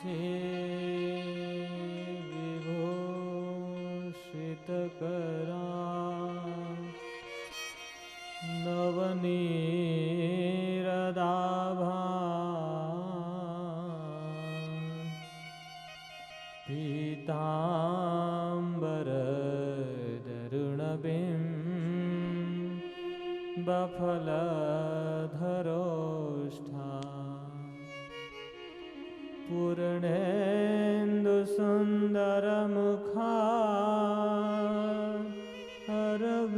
विभूषितकरा नवनीरदाभा पीताम्बरधरुणबिम्बफलधरोष्ठा पूर्णेन्दुसुन्दरमुखा अरविन्दनेत्रा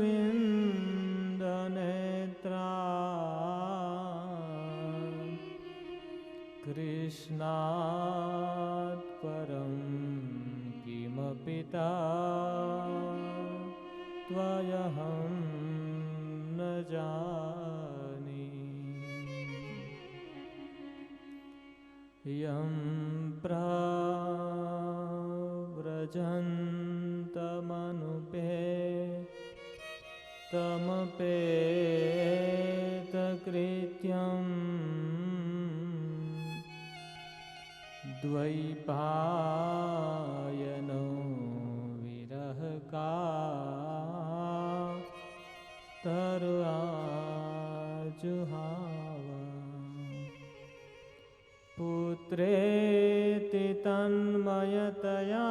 कृष्णात् परं किमपि त्वयहं न जाने। यं प्रव्रजन्तमनुपेतमपेतकृत्यं द्वैपायनो विरहकातराजुहाव पुत्रेति तन्मयतया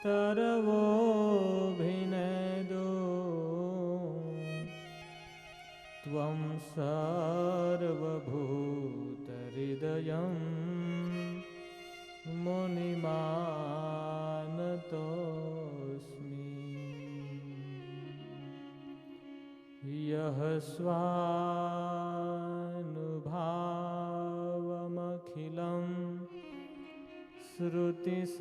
तरवोऽभिनेदो त्वं सर्वभूतहृदयं मुनिमानतोऽस्मि। यः स्वानुभावमखिलं श्रुतिसारमेकम्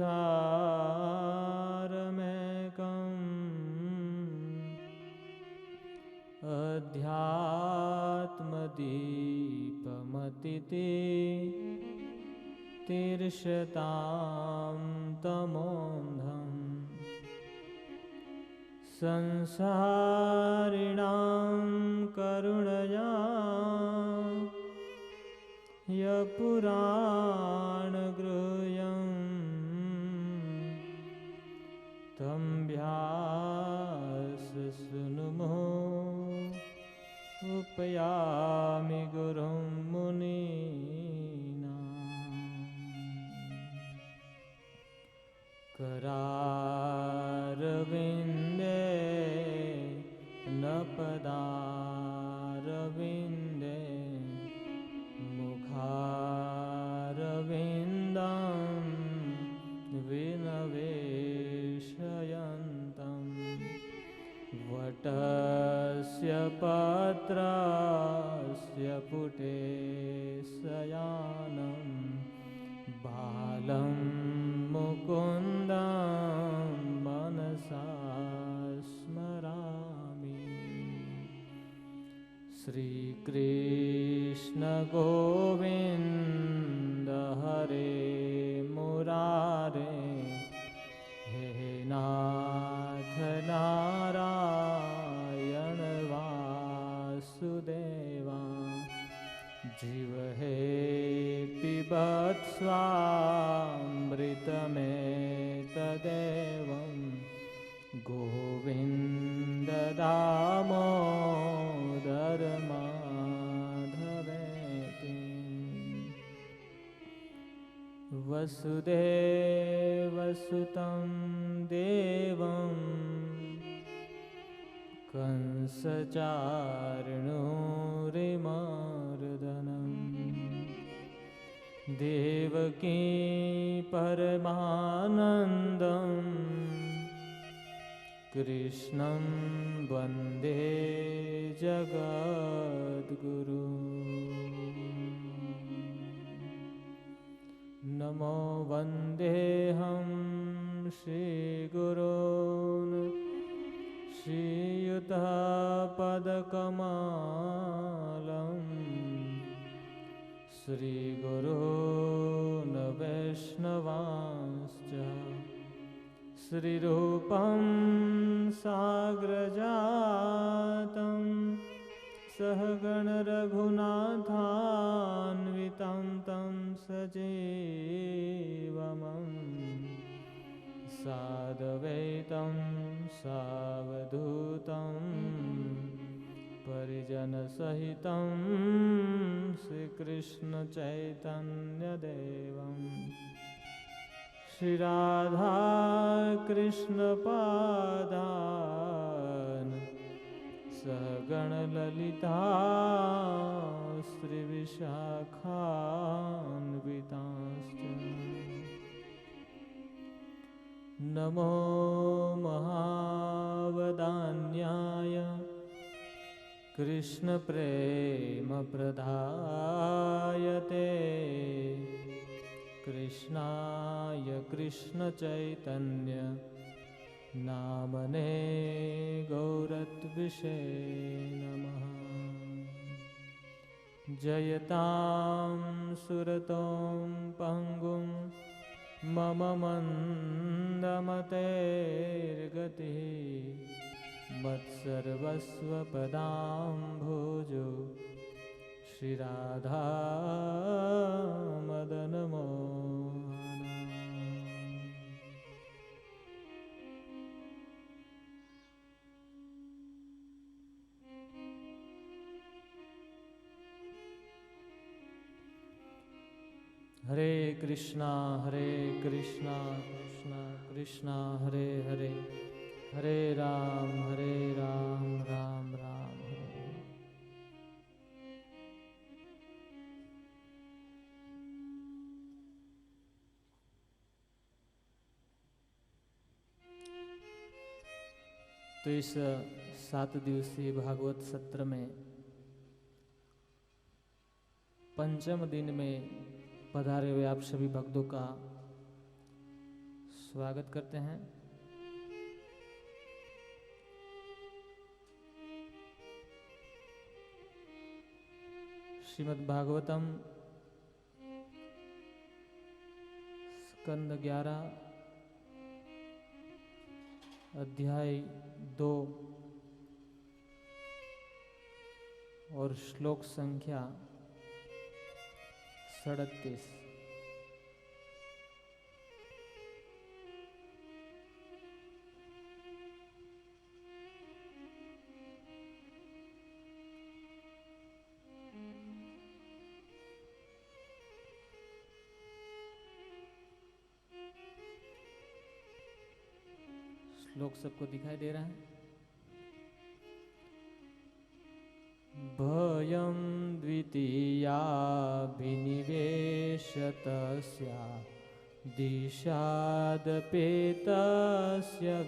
अध्यात्मदीपमतिते तीर्षतां तमोऽन्धम् संसारिणां करुणया यपुराणगृह्यं तं व्याससूनुमो उपयामि गुरुं मुनीनां। करारविन्दे न पदारविन्दे मुखारविन्दं विनवेशयन्तं वटस्य पत्रस्य पुटे शयानं बालं मुकुन्दं मनसा स्मरामि। श्रीकृष्ण गोविन्द हरे मुरारे हे नाथ नारायण वासुदेवा जीव हे पिबत्स्वामृतमेतदेवं गोविन्द दामोदर माधवेति। वसुदेवसुतं देवं कंसचारिणूरिमर्दनं देवकी परमानन्दं कृष्णं वन्दे जगद्गुरु। नमो वन्देऽहं श्रीगुरून् श्रीयुतपदकमलं श्रीगुरून् वैष्णवांश्च श्रीरूपं साग्रजातं सहगण रघुनाथान्वितं तं सजीवमं साद्वैतं सावधूतं परिजनसहितं श्रीकृष्णचैतन्यदेवं श्रीराधाकृष्णपादान् सहगणललिता श्रीविशाखान्वितांश्च नमो महावदान्याय कृष्णप्रेमप्रदायते कृष्णाय कृष्णचैतन्य नामने गौरत्विषे नमः। जयतां सुरतों पङ्गुं मम मन्दमतेर्गतिः मत्सर्वस्वपदाम्भोजो श्रीराधा मदनमोहन। हरे कृष्णा कृष्णा कृष्णा हरे हरे, हरे राम राम राम हरे हरे। तो इस 7 दिवसीय भागवत सत्र में पंचम दिन में पधारे हुए आप सभी भक्तों का स्वागत करते हैं। श्रीमद् भागवतम स्कंद 11 अध्याय 2 और श्लोक संख्या 37। श्लोक सबको दिखाई दे रहा है। भयं द्वितीयाभिनिवेशतस्या दिशादपेतस्य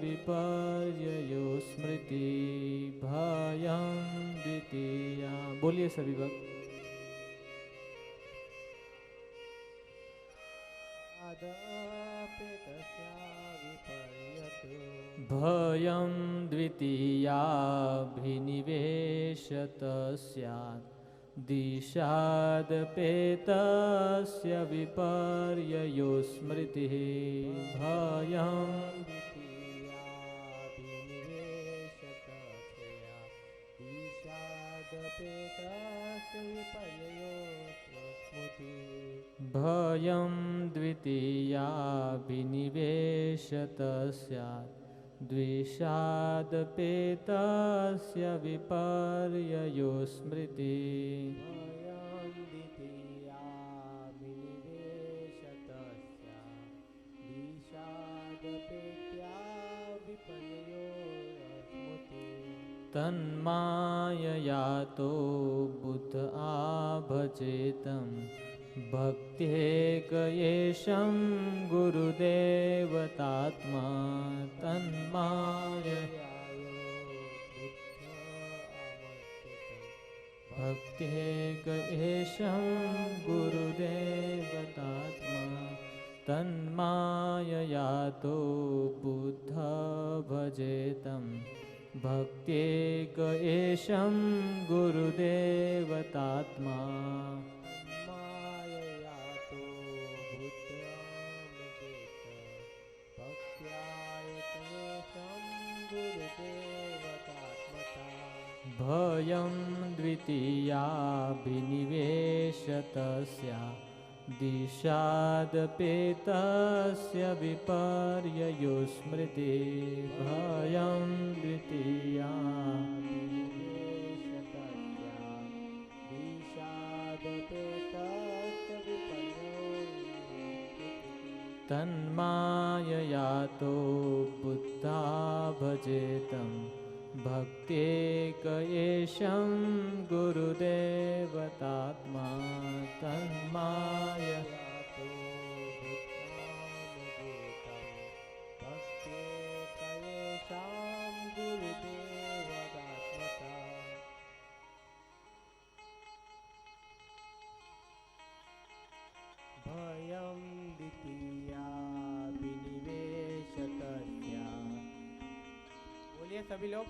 विपर्ययो स्मृति। भयं द्वितीया, बोलिए सभी भक्त। भयं द्वितीयाभिनिवेशतस्यात् दिशादपेतस्य विपर्ययो स्मृतिः। भयं भयं द्वितीयाभिनिवेशतस्यात् द्वेषादपेतस्य विपर्ययो स्मृतिः। तन्माययातो बुद्ध आभजेतं भक्त्येकयेशं गुरुदेवतात्मा। भक्त्येकयेशं गुरुदेवतात्मा। तन्माययातो बुद्ध भजेतं भक्त्येकयेशं गुरुदेवतात्मा। भयं द्वितीयाभिनिवेशतस्या दिशादपेतस्य विपर्ययो स्मृति भयं द्वितीया तन्मायया तो बुद्धा भजेतं भक्त्येकएशं गुरुदेवतात्मा तन्मायया तो भक्त्येकएशं गुरुदेवतात्मका भयं द्वितीया विनिवेशतस्या। बोलिए सभी लोग।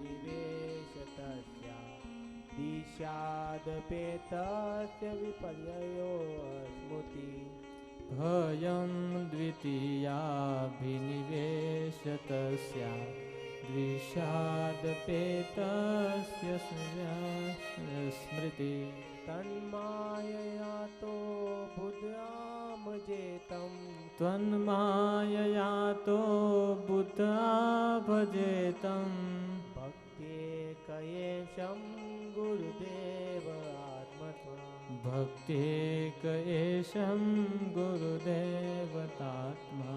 विनिवेशतस्या दिशादपेतस्य विपर्ययो स्मृति भयं द्वितीया विनिवेशतस्या द्विषादपेतस्य स्मृति तन्मायया तो बुद्धामजेतं त्वन्मायया तो बुद्धाभजेतं भक्त्येकएशं गुरुदेव आत्मत्वं भक्त्येकएशं गुरुदेवतात्मा।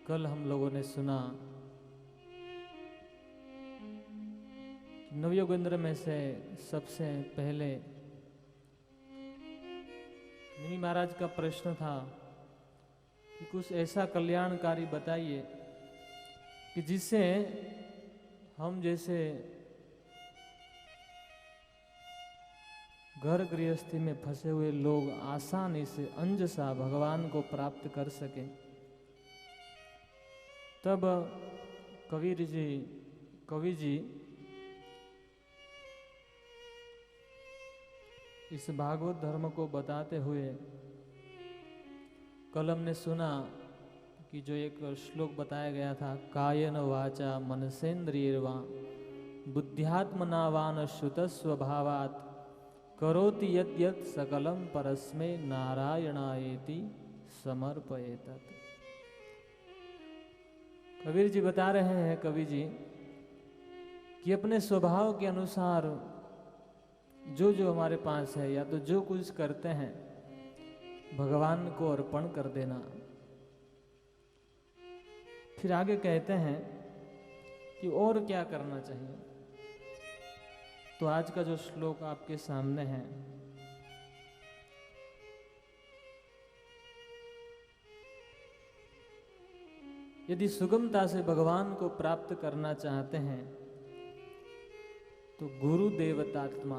कल हम लोगों ने सुना नवयोगेंद्र में से सबसे पहले मुनि महाराज का प्रश्न था कि कुछ ऐसा कल्याणकारी बताइए कि जिससे हम जैसे घर गृहस्थी में फंसे हुए लोग आसानी से अंजसा भगवान को प्राप्त कर सके। तब कवि जी इस भागवत धर्म को बताते हुए कल हमने सुना कि जो एक श्लोक बताया गया था, कायेन वाचा मनसेन्द्रियर्वा बुद्ध्यात्मनावान श्रुत स्वभावात् करोति यद्यत् सकलं परस्मै नारायणायेति समर्पयेतत्। कबीर जी बता रहे हैं, कवि जी, कि अपने स्वभाव के अनुसार जो जो हमारे पास है या तो जो कुछ करते हैं भगवान को अर्पण कर देना। फिर आगे कहते हैं कि और क्या करना चाहिए। तो आज का जो श्लोक आपके सामने है, यदि सुगमता से भगवान को प्राप्त करना चाहते हैं तो गुरु देवतात्मा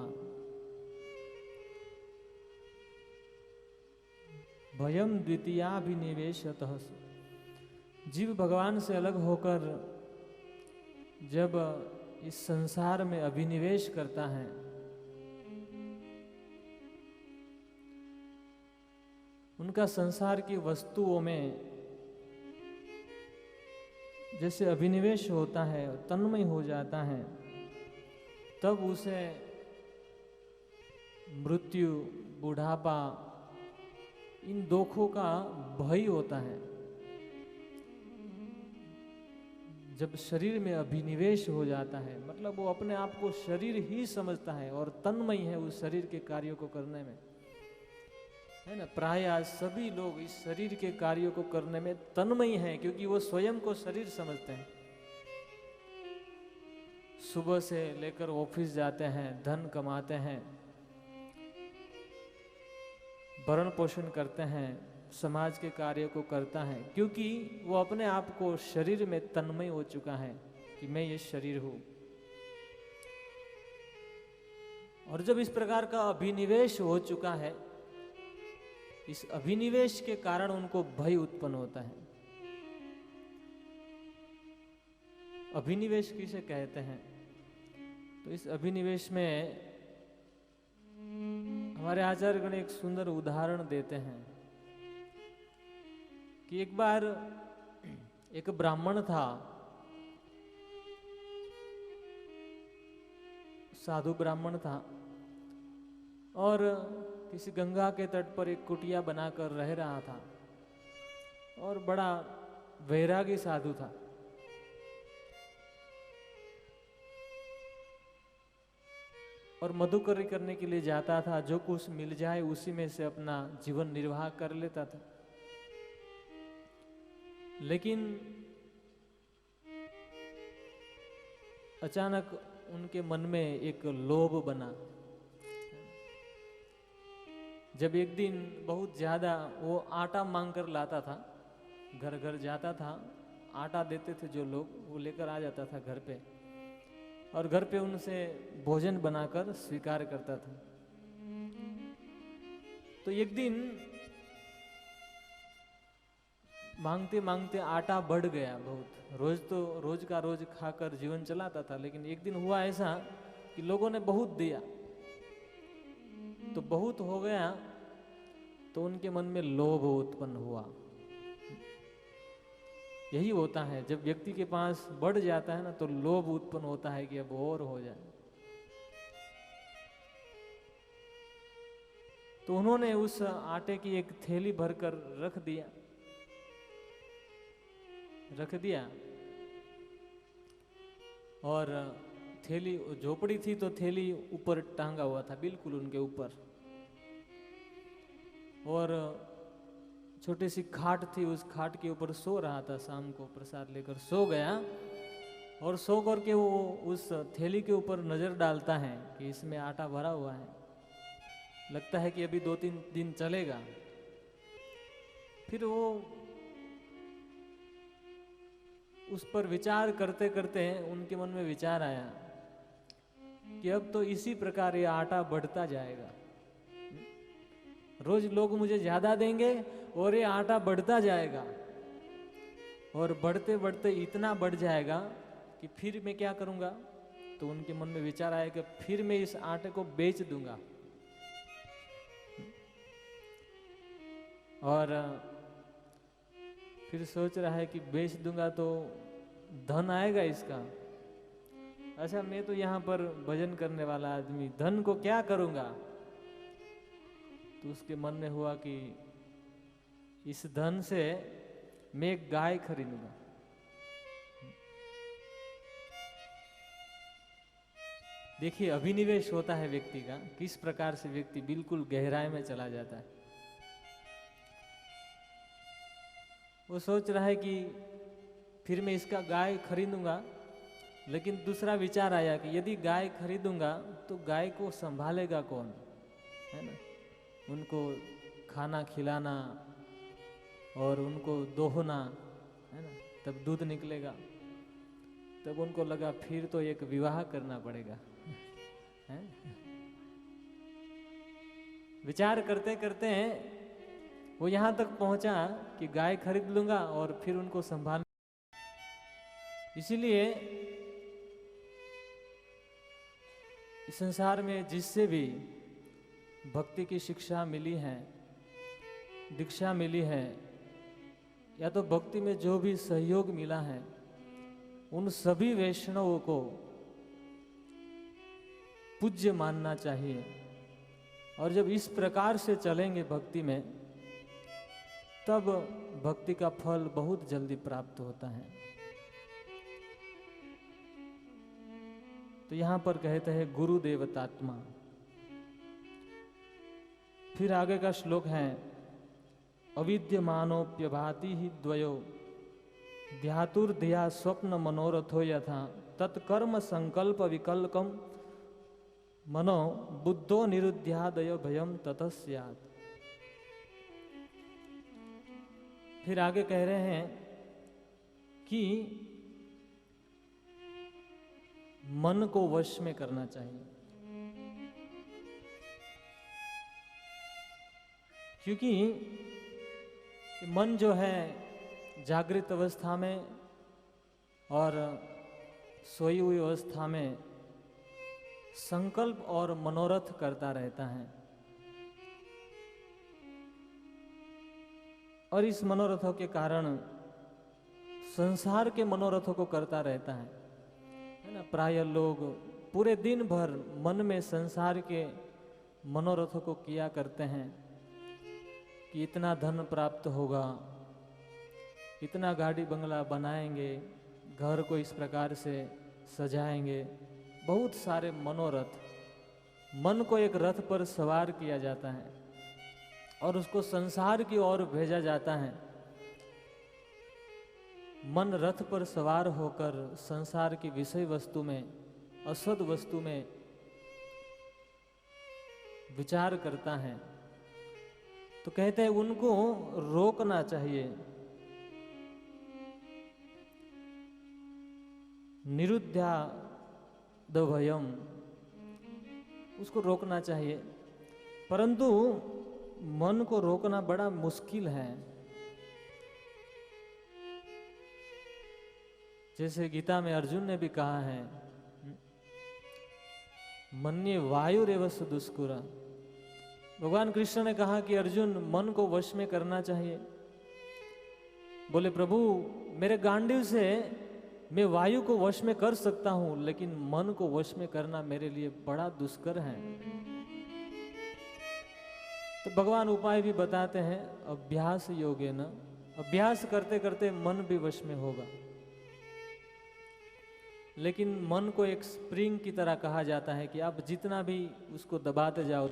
भयम द्वितीयाभिनिवेशतः, जीव भगवान से अलग होकर जब इस संसार में अभिनिवेश करता है उनका संसार की वस्तुओं में जैसे अभिनिवेश होता है, तन्मय हो जाता है, तब उसे मृत्यु, बुढ़ापा, इन दुखों का भय होता है। जब शरीर में अभिनिवेश हो जाता है, मतलब वो अपने आप को शरीर ही समझता है और तन्मय है उस शरीर के कार्यों को करने में, है ना। प्राय आज सभी लोग इस शरीर के कार्यों को करने में तन्मय हैं, क्योंकि वो स्वयं को शरीर समझते हैं। सुबह से लेकर ऑफिस जाते हैं, धन कमाते हैं, भरण पोषण करते हैं, समाज के कार्य को करता है, क्योंकि वो अपने आप को शरीर में तन्मय हो चुका है कि मैं ये शरीर हूं। और जब इस प्रकार का अभिनिवेश हो चुका है, इस अभिनिवेश के कारण उनको भय उत्पन्न होता है। अभिनिवेश किसे कहते हैं? तो इस अभिनिवेश में हमारे आचार्यगण एक सुंदर उदाहरण देते हैं कि एक बार एक ब्राह्मण था, साधु ब्राह्मण था, और किसी गंगा के तट पर एक कुटिया बनाकर रह रहा था और बड़ा वैरागी साधु था। और मधुकरी करने के लिए जाता था, जो कुछ मिल जाए उसी में से अपना जीवन निर्वाह कर लेता था। लेकिन अचानक उनके मन में एक लोभ बना। जब एक दिन बहुत ज्यादा वो आटा मांग कर लाता था, घर घर जाता था, आटा देते थे जो लोग, वो लेकर आ जाता था घर पे और घर पे उनसे भोजन बनाकर स्वीकार करता था। तो एक दिन मांगते मांगते आटा बढ़ गया बहुत। रोज का रोज खाकर जीवन चलाता था, लेकिन एक दिन हुआ ऐसा कि लोगों ने बहुत दिया, तो बहुत हो गया, तो उनके मन में लोभ उत्पन्न हुआ। यही होता है, जब व्यक्ति के पास बढ़ जाता है ना, तो लोभ उत्पन्न होता है कि अब और हो जाए। तो उन्होंने उस आटे की एक थैली भरकर रख दिया और थैली, झोपड़ी थी तो थैली ऊपर टांगा हुआ था, बिल्कुल उनके ऊपर, और छोटी सी खाट थी, उस खाट के ऊपर सो रहा था। शाम को प्रसाद लेकर सो गया और सो करके वो उस थैली के ऊपर नजर डालता है कि इसमें आटा भरा हुआ है, लगता है कि अभी 2-3 दिन चलेगा। फिर वो उस पर विचार करते करते उनके मन में विचार आया कि अब तो इसी प्रकार ये आटा बढ़ता जाएगा, रोज लोग मुझे ज्यादा देंगे और ये आटा बढ़ता जाएगा, और बढ़ते बढ़ते इतना बढ़ जाएगा कि फिर मैं क्या करूंगा। तो उनके मन में विचार आया कि फिर मैं इस आटे को बेच दूंगा, और फिर सोच रहा है कि बेच दूंगा तो धन आएगा इसका। अच्छा, मैं तो यहाँ पर भजन करने वाला आदमी, धन को क्या करूंगा। तो उसके मन में हुआ कि इस धन से मैं एक गाय खरीदूंगा। देखिए, अभिनिवेश होता है व्यक्ति का, किस प्रकार से व्यक्ति बिल्कुल गहराई में चला जाता है। वो सोच रहा है कि फिर मैं इसका गाय खरीदूंगा, लेकिन दूसरा विचार आया कि यदि गाय खरीदूंगा तो गाय को संभालेगा कौन, है ना। उनको खाना खिलाना और उनको दोहना, है ना, तब दूध निकलेगा। तब उनको लगा फिर तो एक विवाह करना पड़ेगा, है? विचार करते करते वो यहाँ तक पहुंचा कि गाय खरीद लूंगा और फिर उनको संभाल। इसीलिए इस संसार में जिससे भी भक्ति की शिक्षा मिली है, दीक्षा मिली है, या तो भक्ति में जो भी सहयोग मिला है, उन सभी वैष्णवों को पूज्य मानना चाहिए। और जब इस प्रकार से चलेंगे भक्ति में, तब भक्ति का फल बहुत जल्दी प्राप्त होता है। तो यहां पर कहते हैं गुरुदेवतात्मा। फिर आगे का श्लोक है, अविद्यमानोप्यभाति ही द्वयो ध्यातुर्ध्या स्वप्न मनोरथो यथा तत्कर्म संकल्प विकल्पम मनो बुद्धो निरुद्ध्यादयो भयम ततः स्यात्। फिर आगे कह रहे हैं कि मन को वश में करना चाहिए, क्योंकि मन जो है जागृत अवस्था में और सोई हुई अवस्था में संकल्प और मनोरथ करता रहता है। और इस मनोरथों के कारण संसार के मनोरथों को करता रहता है ना। प्राय लोग पूरे दिन भर मन में संसार के मनोरथों को किया करते हैं कि इतना धन प्राप्त होगा, इतना गाड़ी बंगला बनाएंगे, घर को इस प्रकार से सजाएंगे। बहुत सारे मनोरथ, मन को एक रथ पर सवार किया जाता है और उसको संसार की ओर भेजा जाता है। मन रथ पर सवार होकर संसार की विषय वस्तु में, असद वस्तु में विचार करता है। तो कहते हैं उनको रोकना चाहिए। निरुद्ध्यादभयम्, उसको रोकना चाहिए। परंतु मन को रोकना बड़ा मुश्किल है। जैसे गीता में अर्जुन ने भी कहा है, मन्ये वायुरेवस्य दुष्कुरा। भगवान कृष्ण ने कहा कि अर्जुन मन को वश में करना चाहिए। बोले प्रभु मेरे गांडीव से मैं वायु को वश में कर सकता हूं, लेकिन मन को वश में करना मेरे लिए बड़ा दुष्कर है। तो भगवान उपाय भी बताते हैं, अभ्यास योगेन, अभ्यास करते करते मन भी वश में होगा। लेकिन मन को एक स्प्रिंग की तरह कहा जाता है कि आप जितना भी उसको दबाते जाओ,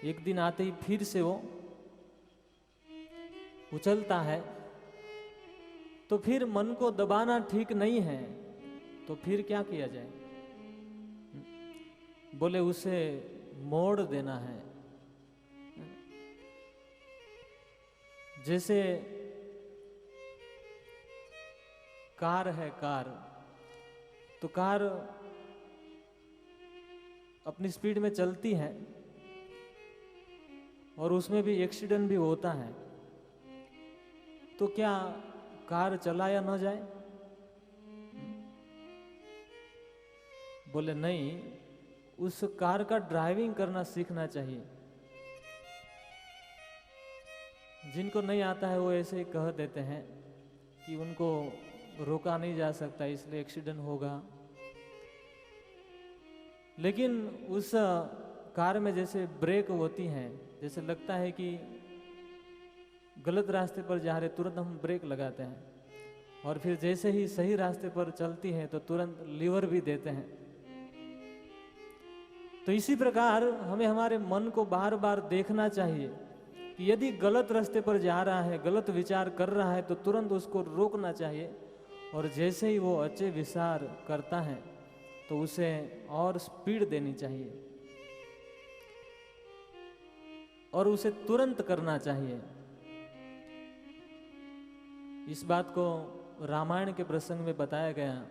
एक दिन आते ही फिर से वो उछलता है। तो फिर मन को दबाना ठीक नहीं है, तो फिर क्या किया जाए? बोले उसे मोड़ देना है। जैसे कार है, कार तो कार अपनी स्पीड में चलती है और उसमें भी एक्सीडेंट भी होता है। तो क्या कार चलाया न जाए? बोले नहीं, उस कार का ड्राइविंग करना सीखना चाहिए। जिनको नहीं आता है वो ऐसे ही कह देते हैं कि उनको रोका नहीं जा सकता इसलिए एक्सीडेंट होगा। लेकिन उस कार में जैसे ब्रेक होती हैं, जैसे लगता है कि गलत रास्ते पर जा रहे, तुरंत हम ब्रेक लगाते हैं और फिर जैसे ही सही रास्ते पर चलती है तो तुरंत लीवर भी देते हैं। तो इसी प्रकार हमें हमारे मन को बार बार देखना चाहिए कि यदि गलत रास्ते पर जा रहा है, गलत विचार कर रहा है, तो तुरंत उसको रोकना चाहिए। और जैसे ही वो अच्छे विचार करता है तो उसे और स्पीड देनी चाहिए और उसे तुरंत करना चाहिए। इस बात को रामायण के प्रसंग में बताया गया।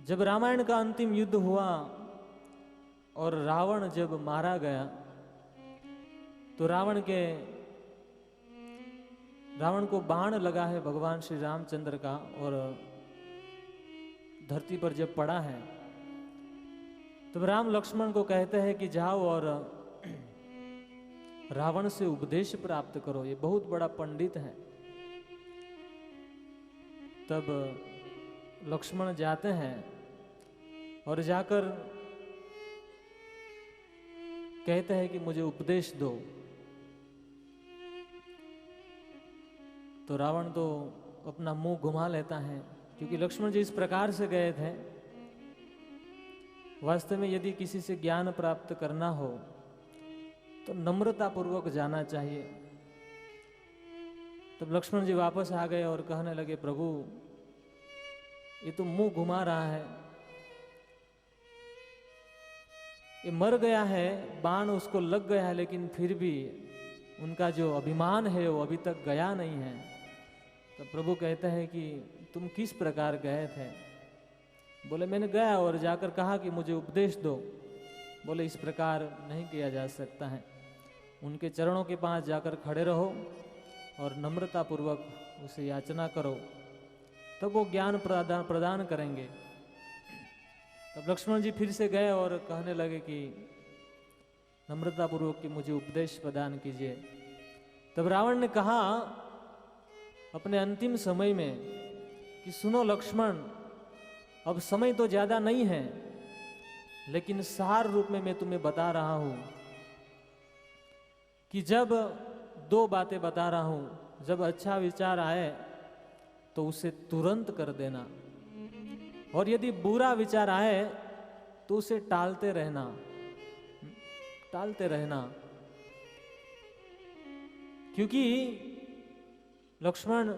जब रामायण का अंतिम युद्ध हुआ और रावण जब मारा गया, तो रावण को बाण लगा है भगवान श्री रामचंद्र का, और धरती पर जब पड़ा है तब राम लक्ष्मण को कहते हैं कि जाओ और रावण से उपदेश प्राप्त करो, ये बहुत बड़ा पंडित है। तब लक्ष्मण जाते हैं और जाकर कहते हैं कि मुझे उपदेश दो। तो रावण तो अपना मुंह घुमा लेता है, क्योंकि लक्ष्मण जी इस प्रकार से गए थे। वास्तव में यदि किसी से ज्ञान प्राप्त करना हो तो नम्रता पूर्वक जाना चाहिए। तब लक्ष्मण जी वापस आ गए और कहने लगे, प्रभु ये तो मुंह घुमा रहा है, ये मर गया है, बाण उसको लग गया है, लेकिन फिर भी उनका जो अभिमान है वो अभी तक गया नहीं है। तो प्रभु कहते हैं कि तुम किस प्रकार गए थे? बोले मैंने गया और जाकर कहा कि मुझे उपदेश दो। बोले इस प्रकार नहीं किया जा सकता है, उनके चरणों के पास जाकर खड़े रहो और नम्रता पूर्वक उसे याचना करो, तब वो ज्ञान प्रदान करेंगे। तब लक्ष्मण जी फिर से गए और कहने लगे कि नम्रतापूर्वक कि मुझे उपदेश प्रदान कीजिए। तब रावण ने कहा अपने अंतिम समय में कि सुनो लक्ष्मण, अब समय तो ज्यादा नहीं है, लेकिन सार रूप में मैं तुम्हें बता रहा हूं कि जब दो बातें बता रहा हूं, जब अच्छा विचार आए तो उसे तुरंत कर देना, और यदि बुरा विचार आए तो उसे टालते रहना, टालते रहना। क्योंकि लक्ष्मण,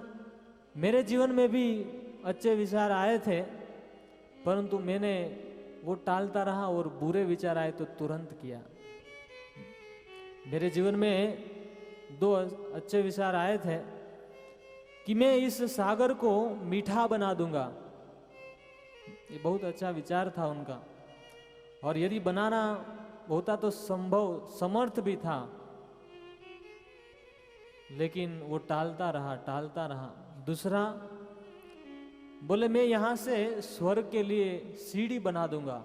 मेरे जीवन में भी अच्छे विचार आए थे, परंतु मैंने वो टालता रहा, और बुरे विचार आए तो तुरंत किया। मेरे जीवन में दो अच्छे विचार आए थे कि मैं इस सागर को मीठा बना दूंगा, ये बहुत अच्छा विचार था उनका, और यदि बनाना होता तो संभव समर्थ भी था, लेकिन वो टालता रहा, टालता रहा। दूसरा बोले मैं यहां से स्वर्ग के लिए सीढ़ी बना दूंगा,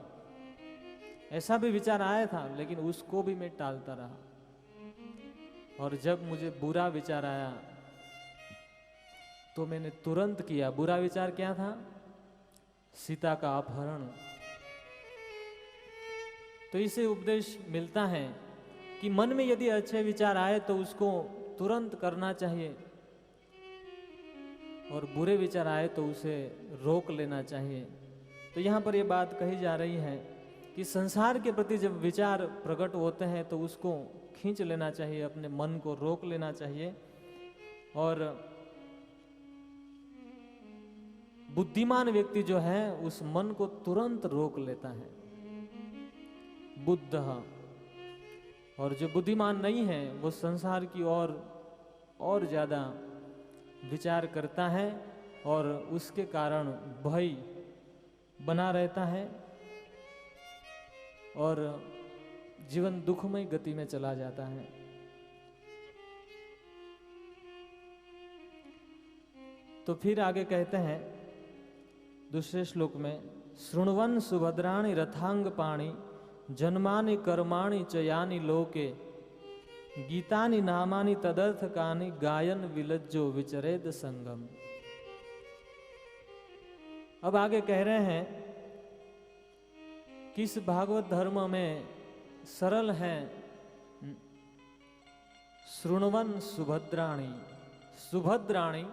ऐसा भी विचार आया था, लेकिन उसको भी मैं टालता रहा। और जब मुझे बुरा विचार आया तो मैंने तुरंत किया। बुरा विचार क्या था? सीता का अपहरण। तो इसे उपदेश मिलता है कि मन में यदि अच्छे विचार आए तो उसको तुरंत करना चाहिए, और बुरे विचार आए तो उसे रोक लेना चाहिए। तो यहाँ पर ये बात कही जा रही है कि संसार के प्रति जब विचार प्रकट होते हैं तो उसको खींच लेना चाहिए, अपने मन को रोक लेना चाहिए। और बुद्धिमान व्यक्ति जो है उस मन को तुरंत रोक लेता है, बुद्ध। और जो बुद्धिमान नहीं है वो संसार की और ज्यादा विचार करता है, और उसके कारण भय बना रहता है, और जीवन दुखमय गति में चला जाता है। तो फिर आगे कहते हैं दूसरे श्लोक में, शृण्वन् सुभद्राणि रथांग पाणि जन्मानि कर्माणि च यानि लोके गीतानि नामानि तदर्थकानि गायन विलज्जो विचरेद संगम। अब आगे कह रहे हैं कि इस भागवत धर्म में सरल है, शृण्वन् सुभद्राणि। सुभद्राणि,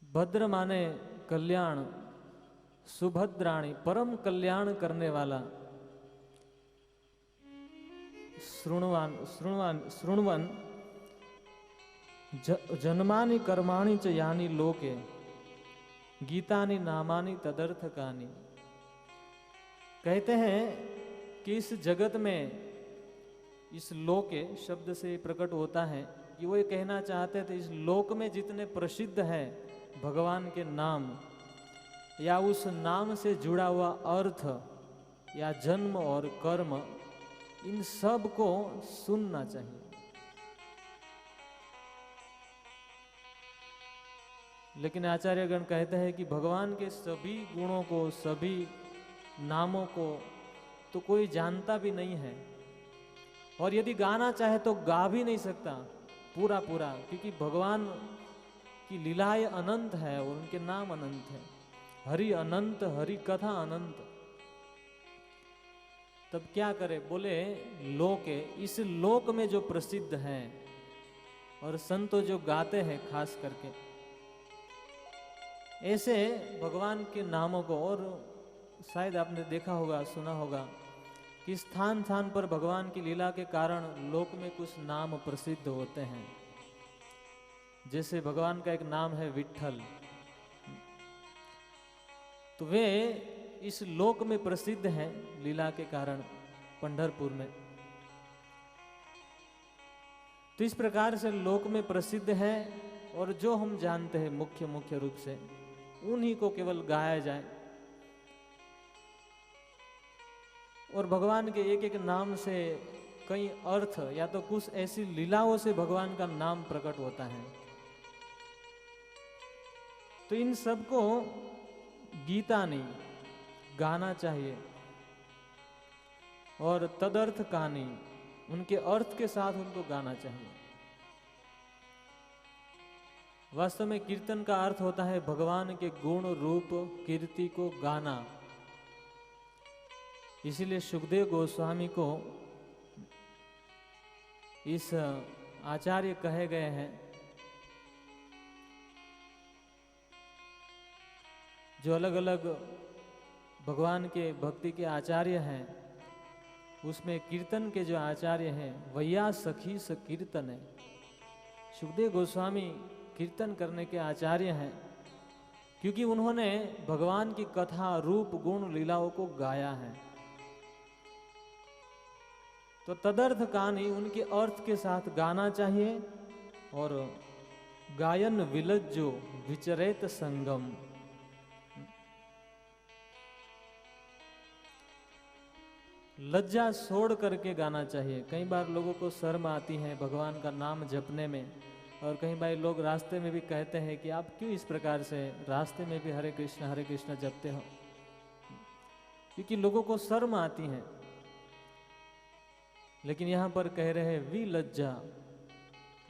भद्र माने कल्याण, सुभद्राणि परम कल्याण करने वाला। शृण्वन् जन्मानि कर्माणि च यानि लोके गीतानि नामानि तदर्थकानि। कहते हैं कि इस जगत में, इस लोके शब्द से प्रकट होता है कि वो ये कहना चाहते थे इस लोक में जितने प्रसिद्ध है भगवान के नाम, या उस नाम से जुड़ा हुआ अर्थ, या जन्म और कर्म, इन सब को सुनना चाहिए। लेकिन आचार्यगण कहते हैं कि भगवान के सभी गुणों को, सभी नामों को तो कोई जानता भी नहीं है, और यदि गाना चाहे तो गा भी नहीं सकता पूरा पूरा, क्योंकि भगवान की लीलाएं अनंत है और उनके नाम अनंत है। हरि अनंत, हरि कथा अनंत। तब क्या करे? बोले लोके, इस लोक में जो प्रसिद्ध है, और संत जो गाते हैं खास करके, ऐसे भगवान के नामों को। और शायद आपने देखा होगा, सुना होगा कि स्थान स्थान पर भगवान की लीला के कारण लोक में कुछ नाम प्रसिद्ध होते हैं। जैसे भगवान का एक नाम है विट्ठल, तो वे इस लोक में प्रसिद्ध हैं लीला के कारण, पंढरपुर में। तो इस प्रकार से लोक में प्रसिद्ध है, और जो हम जानते हैं मुख्य रूप से उन्हीं को केवल गाया जाए। और भगवान के एक एक नाम से कई अर्थ, या तो कुछ ऐसी लीलाओं से भगवान का नाम प्रकट होता है। तो इन सबको गीता नहीं गाना चाहिए। और तदर्थ कहानी, उनके अर्थ के साथ उनको गाना चाहिए। वास्तव में कीर्तन का अर्थ होता है भगवान के गुण रूप कीर्ति को गाना। इसीलिए सुखदेव गोस्वामी को इस आचार्य कहे गए हैं, जो अलग अलग भगवान के भक्ति के आचार्य हैं, उसमें कीर्तन के जो आचार्य हैं वैया सखी स कीर्तन है। सुखदेव गोस्वामी कीर्तन करने के आचार्य हैं, क्योंकि उन्होंने भगवान की कथा रूप गुण लीलाओं को गाया है। तो तदर्थ कहानी उनके अर्थ के साथ गाना चाहिए। और गायन विलज्जो विचरेत संगम, लज्जा छोड़ करके गाना चाहिए। कई बार लोगों को शर्म आती है भगवान का नाम जपने में, और कई बार लोग रास्ते में भी कहते हैं कि आप क्यों इस प्रकार से रास्ते में भी हरे कृष्ण जपते हो, क्योंकि लोगों को शर्म आती है। लेकिन यहाँ पर कह रहे हैं वी लज्जा,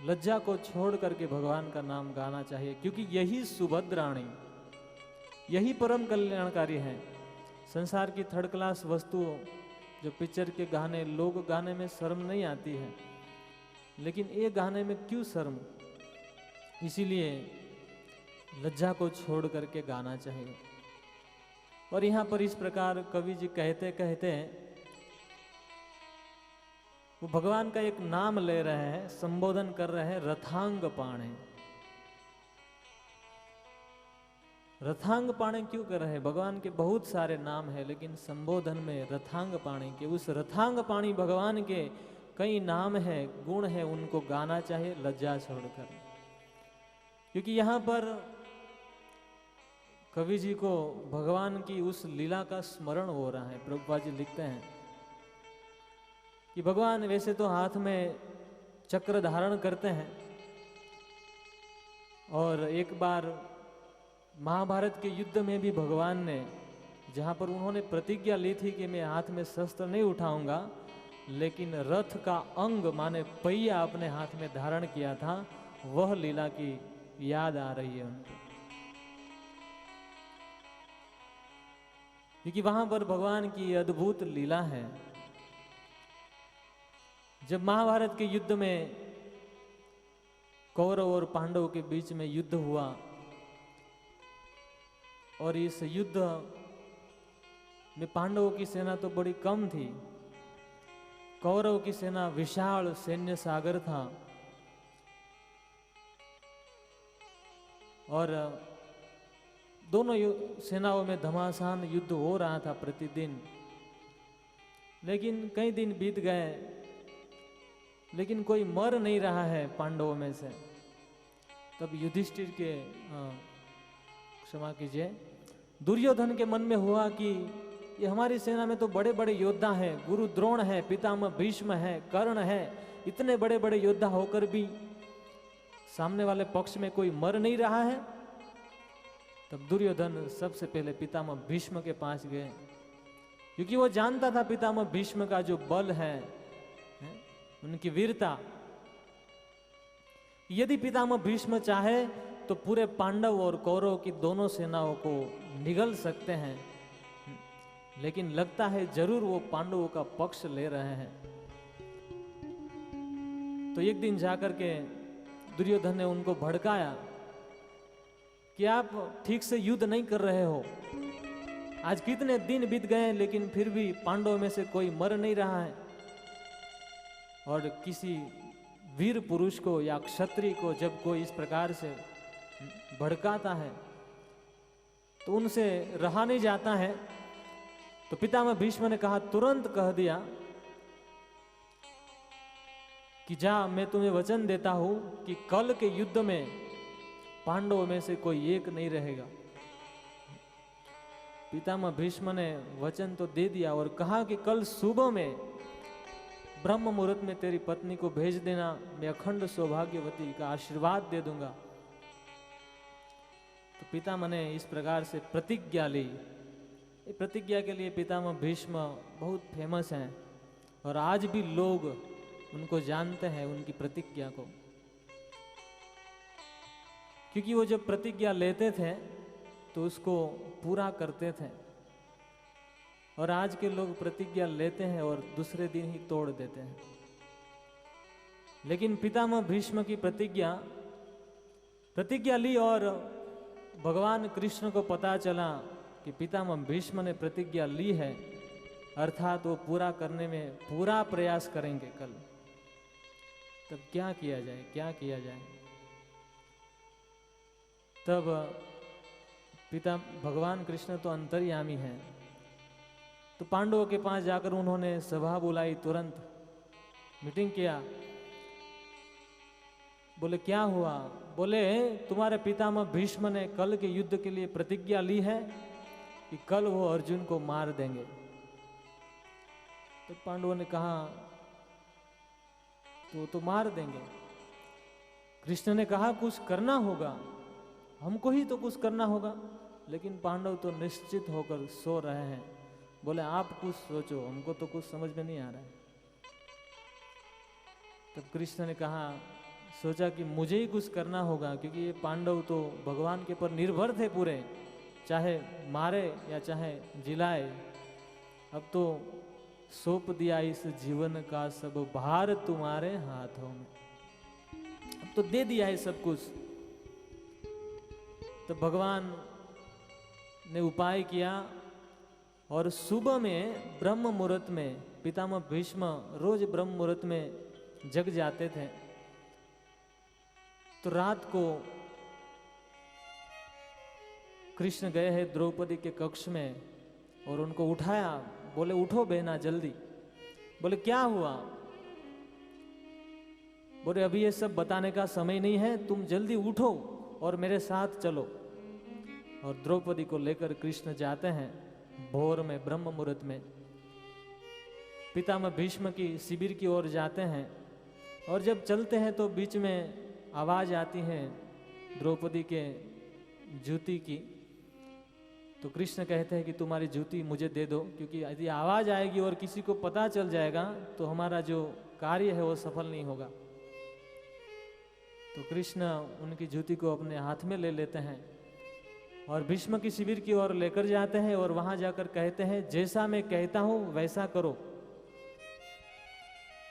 लज्जा को छोड़ करके भगवान का नाम गाना चाहिए, क्योंकि यही सुभद्राणी, यही परम कल्याणकारी है। संसार की थर्ड क्लास वस्तु जो पिक्चर के गाने, लोग गाने में शर्म नहीं आती है, लेकिन ये गाने में क्यों शर्म? इसीलिए लज्जा को छोड़ करके गाना चाहिए। और यहाँ पर इस प्रकार कवि जी कहते कहते वो भगवान का एक नाम ले रहे हैं, संबोधन कर रहे हैं, रथांग पाणे। रथांग पाणे क्यों कर रहे हैं? भगवान के बहुत सारे नाम है, लेकिन संबोधन में रथांग पाणी के, उस रथांग पाणी भगवान के कई नाम है, गुण है, उनको गाना चाहिए लज्जा छोड़कर। क्योंकि यहाँ पर कवि जी को भगवान की उस लीला का स्मरण हो रहा है। प्रभुपाद जी लिखते हैं कि भगवान वैसे तो हाथ में चक्र धारण करते हैं, और एक बार महाभारत के युद्ध में भी भगवान ने, जहाँ पर उन्होंने प्रतिज्ञा ली थी कि मैं हाथ में शस्त्र नहीं उठाऊंगा, लेकिन रथ का अंग माने पहिया अपने हाथ में धारण किया था, वह लीला की याद आ रही है उनको। क्योंकि वहां पर भगवान की अद्भुत लीला है। जब महाभारत के युद्ध में कौरव और पांडव के बीच में युद्ध हुआ, और इस युद्ध में पांडवों की सेना तो बड़ी कम थी, कौरव की सेना विशाल सैन्य सागर था, और दोनों सेनाओं में घमासान युद्ध हो रहा था प्रतिदिन। लेकिन कई दिन बीत गए, लेकिन कोई मर नहीं रहा है पांडवों में से। तब युधिष्ठिर के क्षमा कीजिए, दुर्योधन के मन में हुआ कि ये हमारी सेना में तो बड़े बड़े योद्धा हैं, गुरु द्रोण है, पितामह भीष्म है, कर्ण है, इतने बड़े बड़े योद्धा होकर भी सामने वाले पक्ष में कोई मर नहीं रहा है। तब दुर्योधन सबसे पहले पितामह भीष्म के पास गए, क्योंकि वो जानता था पितामह भीष्म का जो बल है, उनकी वीरता। यदि पितामह भीष्म चाहे तो पूरे पांडव और कौरव की दोनों सेनाओं को निगल सकते हैं, लेकिन लगता है जरूर वो पांडवों का पक्ष ले रहे हैं। तो एक दिन जाकर के दुर्योधन ने उनको भड़काया कि आप ठीक से युद्ध नहीं कर रहे हो, आज कितने दिन बीत गए लेकिन फिर भी पांडवों में से कोई मर नहीं रहा है। और किसी वीर पुरुष को या क्षत्रिय को जब कोई इस प्रकार से भड़काता है तो उनसे रहा नहीं जाता है। तो पितामह भीष्म ने कहा, तुरंत कह दिया कि जा, मैं तुम्हें वचन देता हूं कि कल के युद्ध में पांडवों में से कोई एक नहीं रहेगा। पितामह भीष्म ने वचन तो दे दिया और कहा कि कल सुबह में ब्रह्म मुहूर्त में तेरी पत्नी को भेज देना, मैं अखंड सौभाग्यवती का आशीर्वाद दे दूंगा। तो पितामह ने इस प्रकार से प्रतिज्ञा ली। ये प्रतिज्ञा के लिए पितामह भीष्म बहुत फेमस हैं, और आज भी लोग उनको जानते हैं, उनकी प्रतिज्ञा को, क्योंकि वो जब प्रतिज्ञा लेते थे तो उसको पूरा करते थे। और आज के लोग प्रतिज्ञा लेते हैं और दूसरे दिन ही तोड़ देते हैं। लेकिन पितामह भीष्म की प्रतिज्ञा ली और भगवान कृष्ण को पता चला कि पितामह भीष्म ने प्रतिज्ञा ली है, अर्थात वो पूरा करने में पूरा प्रयास करेंगे कल। तब क्या किया जाए, क्या किया जाए? तब पिता भगवान कृष्ण तो अंतर्यामी हैं, तो पांडवों के पास जाकर उन्होंने सभा बुलाई, तुरंत मीटिंग किया। बोले क्या हुआ? बोले तुम्हारे पितामह भीष्म ने कल के युद्ध के लिए प्रतिज्ञा ली है कि कल वो अर्जुन को मार देंगे। तो पांडवों ने कहा तो मार देंगे। कृष्ण ने कहा कुछ करना होगा, हमको ही तो कुछ करना होगा। लेकिन पांडव तो निश्चित होकर सो रहे हैं। बोले आप कुछ सोचो, हमको तो कुछ समझ में नहीं आ रहा है। तब कृष्ण ने कहा, सोचा कि मुझे ही कुछ करना होगा, क्योंकि ये पांडव तो भगवान के पर निर्भर थे पूरे, चाहे मारे या चाहे जिलाए। अब तो सौंप दिया इस जीवन का सब भार तुम्हारे हाथों में, अब तो दे दिया है सब कुछ। तो भगवान ने उपाय किया और सुबह में ब्रह्म मुहूर्त में पितामह भीष्म रोज ब्रह्म मुहूर्त में जग जाते थे। तो रात को कृष्ण गए हैं द्रौपदी के कक्ष में और उनको उठाया। बोले उठो बहना जल्दी। बोले क्या हुआ? बोले अभी ये सब बताने का समय नहीं है, तुम जल्दी उठो और मेरे साथ चलो। और द्रौपदी को लेकर कृष्ण जाते हैं भोर में ब्रह्म मुहूर्त में, पितामह भीष्म की शिविर की ओर जाते हैं। और जब चलते हैं तो बीच में आवाज आती है द्रौपदी के जूती की। तो कृष्ण कहते हैं कि तुम्हारी जूती मुझे दे दो, क्योंकि यदि आवाज आएगी और किसी को पता चल जाएगा तो हमारा जो कार्य है वो सफल नहीं होगा। तो कृष्ण उनकी जूती को अपने हाथ में ले लेते हैं और भीष्म की शिविर की ओर लेकर जाते हैं। और वहां जाकर कहते हैं जैसा मैं कहता हूं वैसा करो।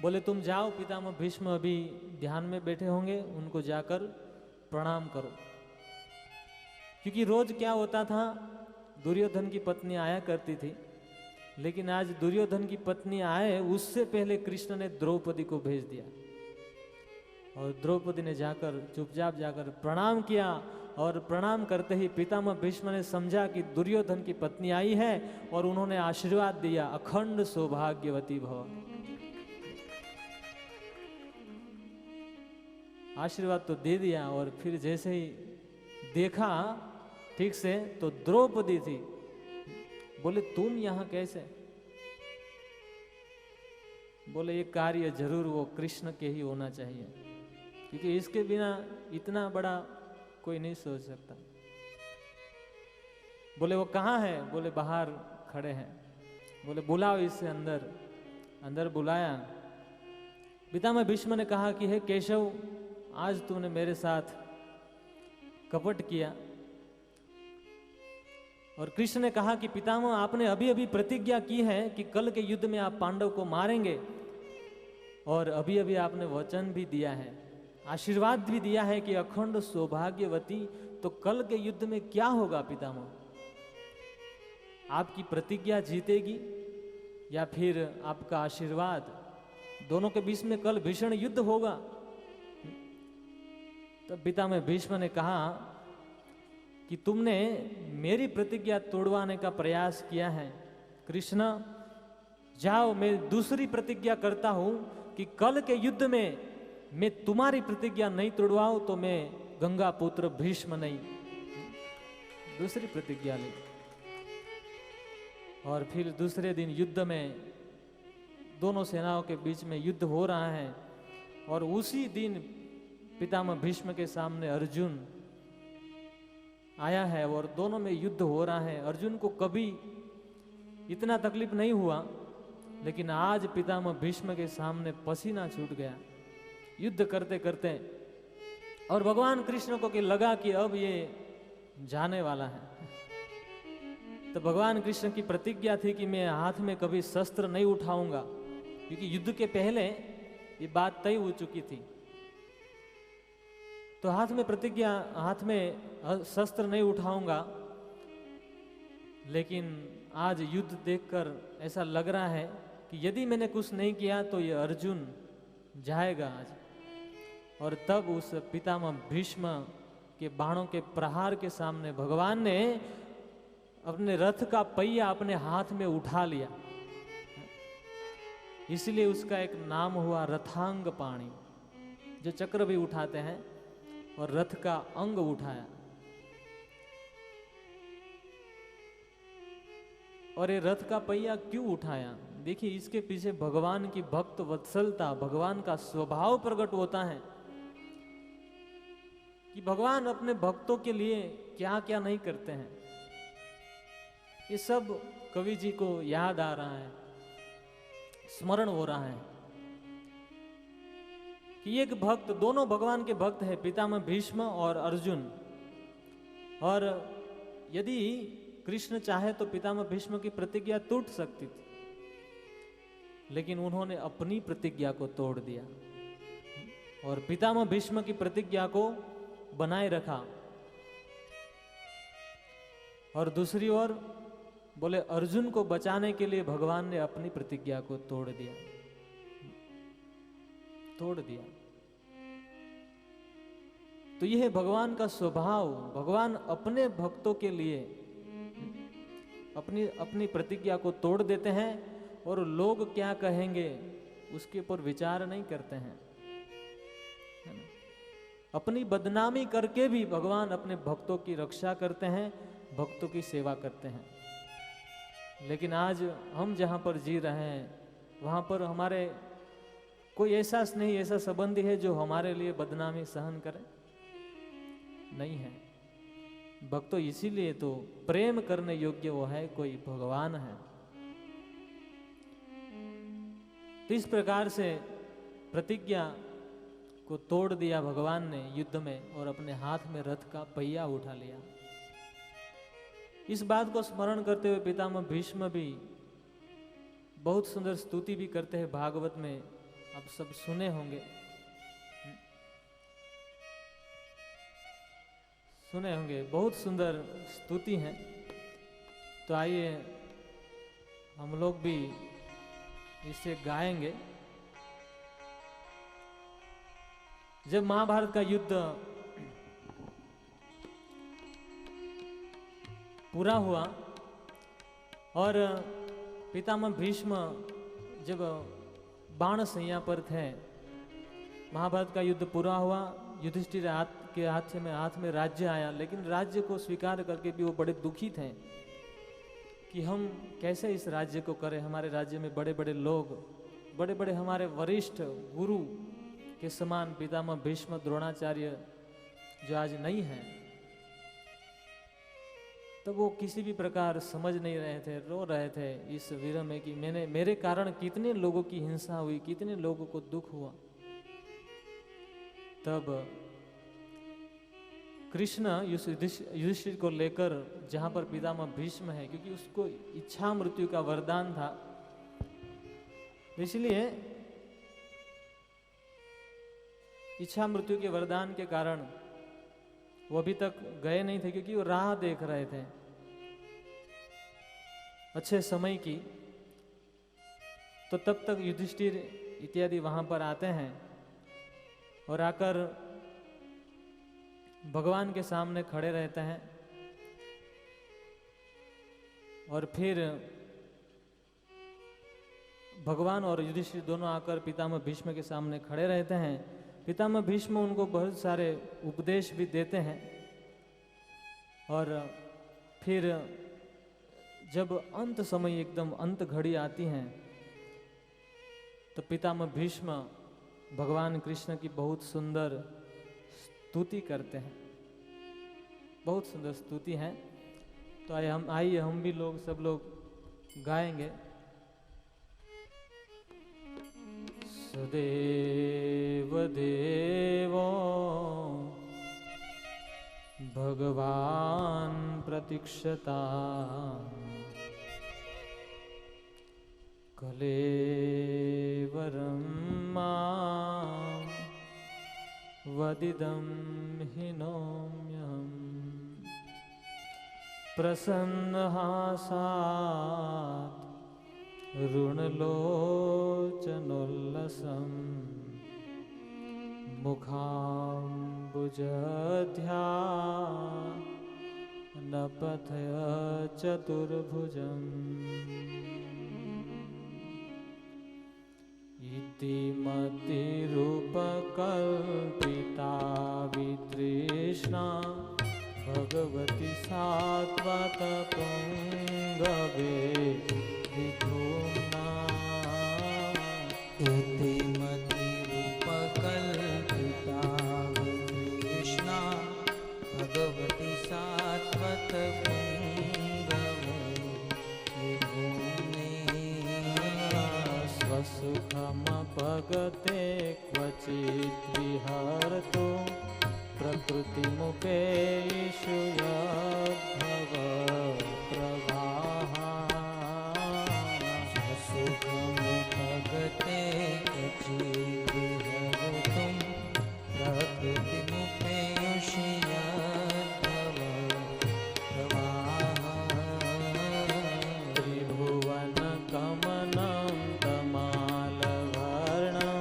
बोले तुम जाओ, पितामह भीष्म अभी ध्यान में बैठे होंगे, उनको जाकर प्रणाम करो। क्योंकि रोज क्या होता था, दुर्योधन की पत्नी आया करती थी, लेकिन आज दुर्योधन की पत्नी आए उससे पहले कृष्ण ने द्रौपदी को भेज दिया। और द्रौपदी ने जाकर चुपचाप जाकर प्रणाम किया। और प्रणाम करते ही पितामह भीष्म ने समझा कि दुर्योधन की पत्नी आई है और उन्होंने आशीर्वाद दिया, अखंड सौभाग्यवती भव। आशीर्वाद तो दे दिया। और फिर जैसे ही देखा ठीक से तो द्रौपदी थी। बोले तुम यहां कैसे? बोले ये कार्य जरूर वो कृष्ण के ही होना चाहिए, क्योंकि इसके बिना इतना बड़ा कोई नहीं सोच सकता। बोले वो कहाँ है? बोले बाहर खड़े हैं। बोले बुलाओ इसे अंदर। अंदर बुलाया। पितामह भीष्म ने कहा कि हे केशव, आज तूने मेरे साथ कपट किया। और कृष्ण ने कहा कि पितामह आपने अभी अभी प्रतिज्ञा की है कि कल के युद्ध में आप पांडव को मारेंगे, और अभी अभी आपने वचन भी दिया है, आशीर्वाद भी दिया है कि अखंड सौभाग्यवती। तो कल के युद्ध में क्या होगा पितामह? आपकी प्रतिज्ञा जीतेगी या फिर आपका आशीर्वाद? दोनों के बीच में कल भीषण युद्ध होगा। तब पितामह भीष्म ने कहा कि तुमने मेरी प्रतिज्ञा तोड़वाने का प्रयास किया है। कृष्ण जाओ, मैं दूसरी प्रतिज्ञा करता हूं कि कल के युद्ध में मैं तुम्हारी प्रतिज्ञा नहीं तोड़वाऊं तो मैं गंगा पुत्र भीष्म नहीं। दूसरी प्रतिज्ञा ली। और फिर दूसरे दिन युद्ध में दोनों सेनाओं के बीच में युद्ध हो रहा है। और उसी दिन पितामह भीष्म के सामने अर्जुन आया है और दोनों में युद्ध हो रहा है। अर्जुन को कभी इतना तकलीफ नहीं हुआ लेकिन आज पितामह भीष्म के सामने पसीना छूट गया युद्ध करते करते। और भगवान कृष्ण को कि लगा कि अब ये जाने वाला है। तो भगवान कृष्ण की प्रतिज्ञा थी कि मैं हाथ में कभी शस्त्र नहीं उठाऊंगा, क्योंकि युद्ध के पहले ये बात तय हो चुकी थी। तो हाथ में शस्त्र नहीं उठाऊंगा। लेकिन आज युद्ध देखकर ऐसा लग रहा है कि यदि मैंने कुछ नहीं किया तो ये अर्जुन जाएगा आज। और तब उस पितामह भीष्म के बाणों के प्रहार के सामने भगवान ने अपने रथ का पहिया अपने हाथ में उठा लिया। इसलिए उसका एक नाम हुआ रथांग पाणी, जो चक्र भी उठाते हैं, और रथ का अंग उठाया। और ये रथ का पहिया क्यों उठाया? देखिए, इसके पीछे भगवान की भक्त वत्सलता, भगवान का स्वभाव प्रकट होता है कि भगवान अपने भक्तों के लिए क्या क्या नहीं करते हैं। ये सब कवि जी को याद आ रहा है, स्मरण हो रहा है कि एक भक्त, दोनों भगवान के भक्त है, पितामह भीष्म और अर्जुन। और यदि कृष्ण चाहे तो पितामह भीष्म की प्रतिज्ञा टूट सकती थी, लेकिन उन्होंने अपनी प्रतिज्ञा को तोड़ दिया और पितामह भीष्म की प्रतिज्ञा को बनाए रखा। और दूसरी ओर बोले अर्जुन को बचाने के लिए भगवान ने अपनी प्रतिज्ञा को तोड़ दिया। तो यह है भगवान का स्वभाव। भगवान अपने भक्तों के लिए अपनी प्रतिज्ञा को तोड़ देते हैं और लोग क्या कहेंगे उसके ऊपर विचार नहीं करते हैं। अपनी बदनामी करके भी भगवान अपने भक्तों की रक्षा करते हैं, भक्तों की सेवा करते हैं। लेकिन आज हम जहाँ पर जी रहे हैं वहाँ पर हमारे कोई ऐसा स्नेही, ऐसा संबंधी है जो हमारे लिए बदनामी सहन करे? नहीं है। भक्तों इसीलिए तो प्रेम करने योग्य वो है कोई भगवान है। तो इस प्रकार से प्रतिज्ञा को तोड़ दिया भगवान ने युद्ध में और अपने हाथ में रथ का पहिया उठा लिया। इस बात को स्मरण करते हुए पितामह भीष्म भी बहुत सुंदर स्तुति भी करते हैं भागवत में, आप सब सुने होंगे। बहुत सुंदर स्तुति है। तो आइए हम लोग भी इसे गाएंगे। जब महाभारत का युद्ध पूरा हुआ और पितामह भीष्म जब बाण सैया पर थे, महाभारत का युद्ध पूरा हुआ, युधिष्ठिर के हाथ में राज्य आया। लेकिन राज्य को स्वीकार करके भी वो बड़े दुखी थे कि हम कैसे इस राज्य को करें। हमारे राज्य में बड़े बड़े लोग, बड़े बड़े हमारे वरिष्ठ गुरु के समान पितामह भीष्म द्रोणाचार्य जो आज नहीं है, तो वो किसी भी प्रकार समझ नहीं रहे थे, रो रहे थे इस विरह में कि मेरे कारण कितने लोगों की हिंसा हुई, कितने लोगों को दुख हुआ। तब कृष्ण युधिष्ठिर को लेकर जहां पर पितामह भीष्म है, क्योंकि उसको इच्छा मृत्यु का वरदान था, इसलिए इच्छा मृत्यु के वरदान के कारण वो अभी तक गए नहीं थे, क्योंकि वो राह देख रहे थे अच्छे समय की। तो तब तक युधिष्ठिर इत्यादि वहां पर आते हैं और आकर भगवान के सामने खड़े रहते हैं। और फिर भगवान और युधिष्ठिर दोनों आकर पितामह भीष्म के सामने खड़े रहते हैं। पितामह भीष्म उनको बहुत सारे उपदेश भी देते हैं। और फिर जब अंत समय, एकदम अंत घड़ी आती है, तो पितामह भीष्म भगवान कृष्ण की बहुत सुंदर स्तुति करते हैं, बहुत सुंदर स्तुति है। तो आइए हम भी सब लोग गाएंगे। सदेव देवो भगवान् प्रतीक्षता कलेवरं मां वदिदं हिनोम्यहम् प्रसन्नहासात् ऋणलोचनोल्लसम् मुखाम्बुजध्या नपथय चतुर्भुजम् इति मतिरूपकल्पिता वितृष्णा भगवती सात्वतपुङ्गवे विधूम्ना इति मतिरूपकल्पिता वितृष्णा भगवती सात्वतपुङ्गवे विधूम्ने स्वसुखमपगते क्वचित् विहर्तु प्रकृतिमुपेषु यद्भव प्रवाह स्वसुखमुपगते क्वचित् विहर्तुं प्रकृतिमुपेषु यद्भव प्रवाह त्रिभुवनगमनं तमालवर्णं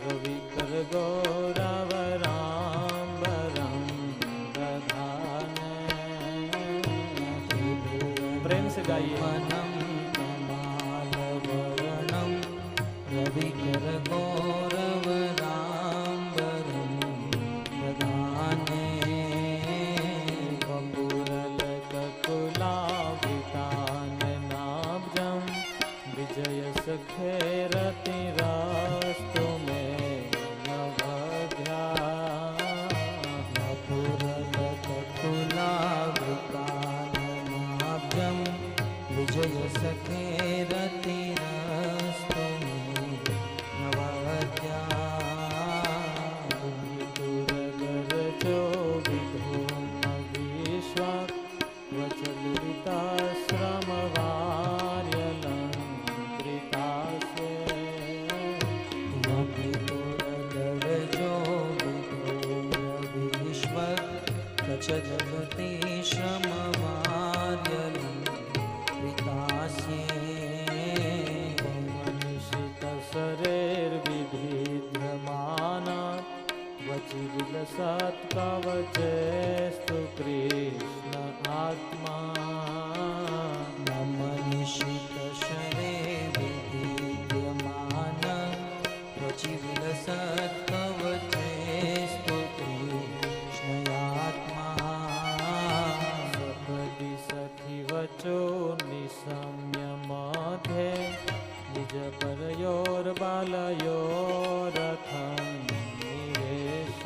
रविकरगौरवराम्बरं दधाने। प्रेम से गाइए। वनं कमालवर्णं रविकरगौरवराम्बरं दधाने वपुरलककुलाभिताननाब्जं विजयसखेरतिरस्तु मे नवध्या वपुरलककुलावृताननाब्जं विजयसखेरतिरस्तु मे नवद्या विदुरगरजो विधूमविश्वात् वचलिताश्रमवार्यलङ्कृतास्ये विदुरगरजो विधूमविश्वात् कचलति श्रमवार्यलङ्कृतास्ये मनिषितशरेर्विभिद्यमानात् वचिविलसत्कवचेस्तु कृष्ण आत्मा मम निशितशरे विद्यमान क्वचिविलसत्कवचेस्तु कृष्णयात्मा सपदि सखि वचो निशम्य मध्ये निजपरयोर्बालयोरथं निवेश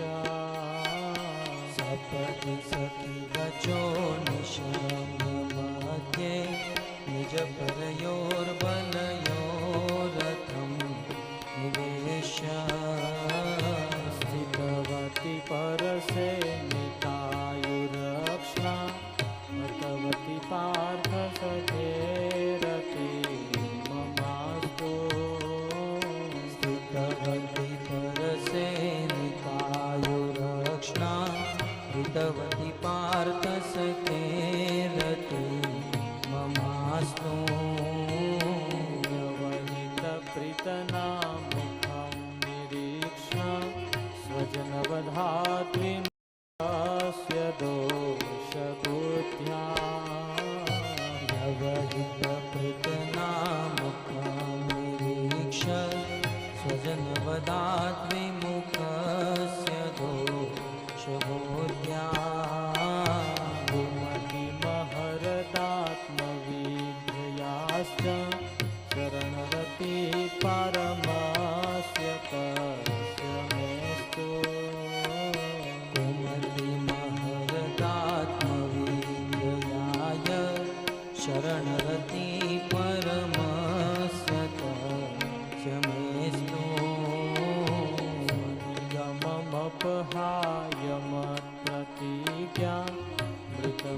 सपदि सखि वचो निशम्यमध्ये निजपरयोर्बलयोरथं निवेश स्थितवती परसे नितायुरक्ष्णा मतवती पार्थ सखेरति ममास्तु स्थितवती परसे नितायुरक्ष्णा हितवती पार्थ सखेरति ममास्तु व्यवहितप्रीतनामुखं निरीक्ष्य स्वजनवधाद्विमस्य दोषबुद्ध्या व्यवहितपृतनामुखं निरीक्ष्य स्वजनवदाद्विमुखस्य दोषबोध्या महरदात्मविद्ययाश्च शरणरति परमस्य तस्य मेस्तु कुमतिमहरदात्मविद्ययाय शरणरति परमस्य तस्य मेस्तु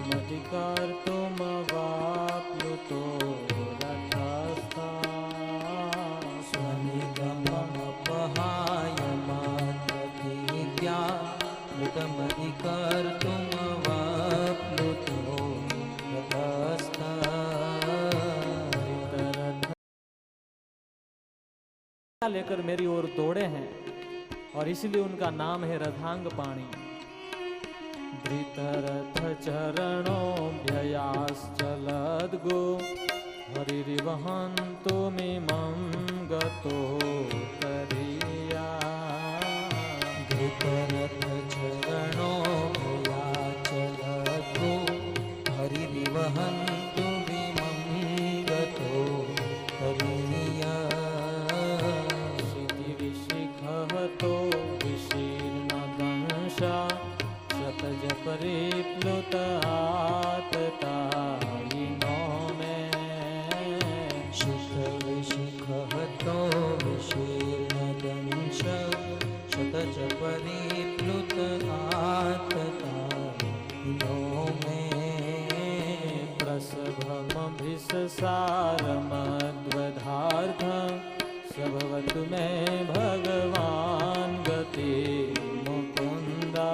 कर्तुमवाप्लुतो रथस्थः स्वनिगममपहायमात्रतीत्या मृतमधिकर्तुमवाप्लुतो रथस्थः लेकर मेरी ओर दौड़े हैं और इसलिए उनका नाम है रथांग पाणी। धृतरथ चरणोऽभ्ययाश्चलद्गो हरिर्वहन्तुमिमं गतो तरीया। धृतरथ चरणोऽभ्ययाचलद्गो हरिर्वहन्तुमिमं गतो तरीया। क्षितिविशिखतो विशीर्णदंशा शतजपरिप्लुत आततायिनो मे। शिखविशिखहतो विशीर्णदंश शतजपरिप्लुत आततायिनो मे। प्रसभमभिससारमद्वधार्धं सभवतु मे भगवान् गति मुकुन्दा।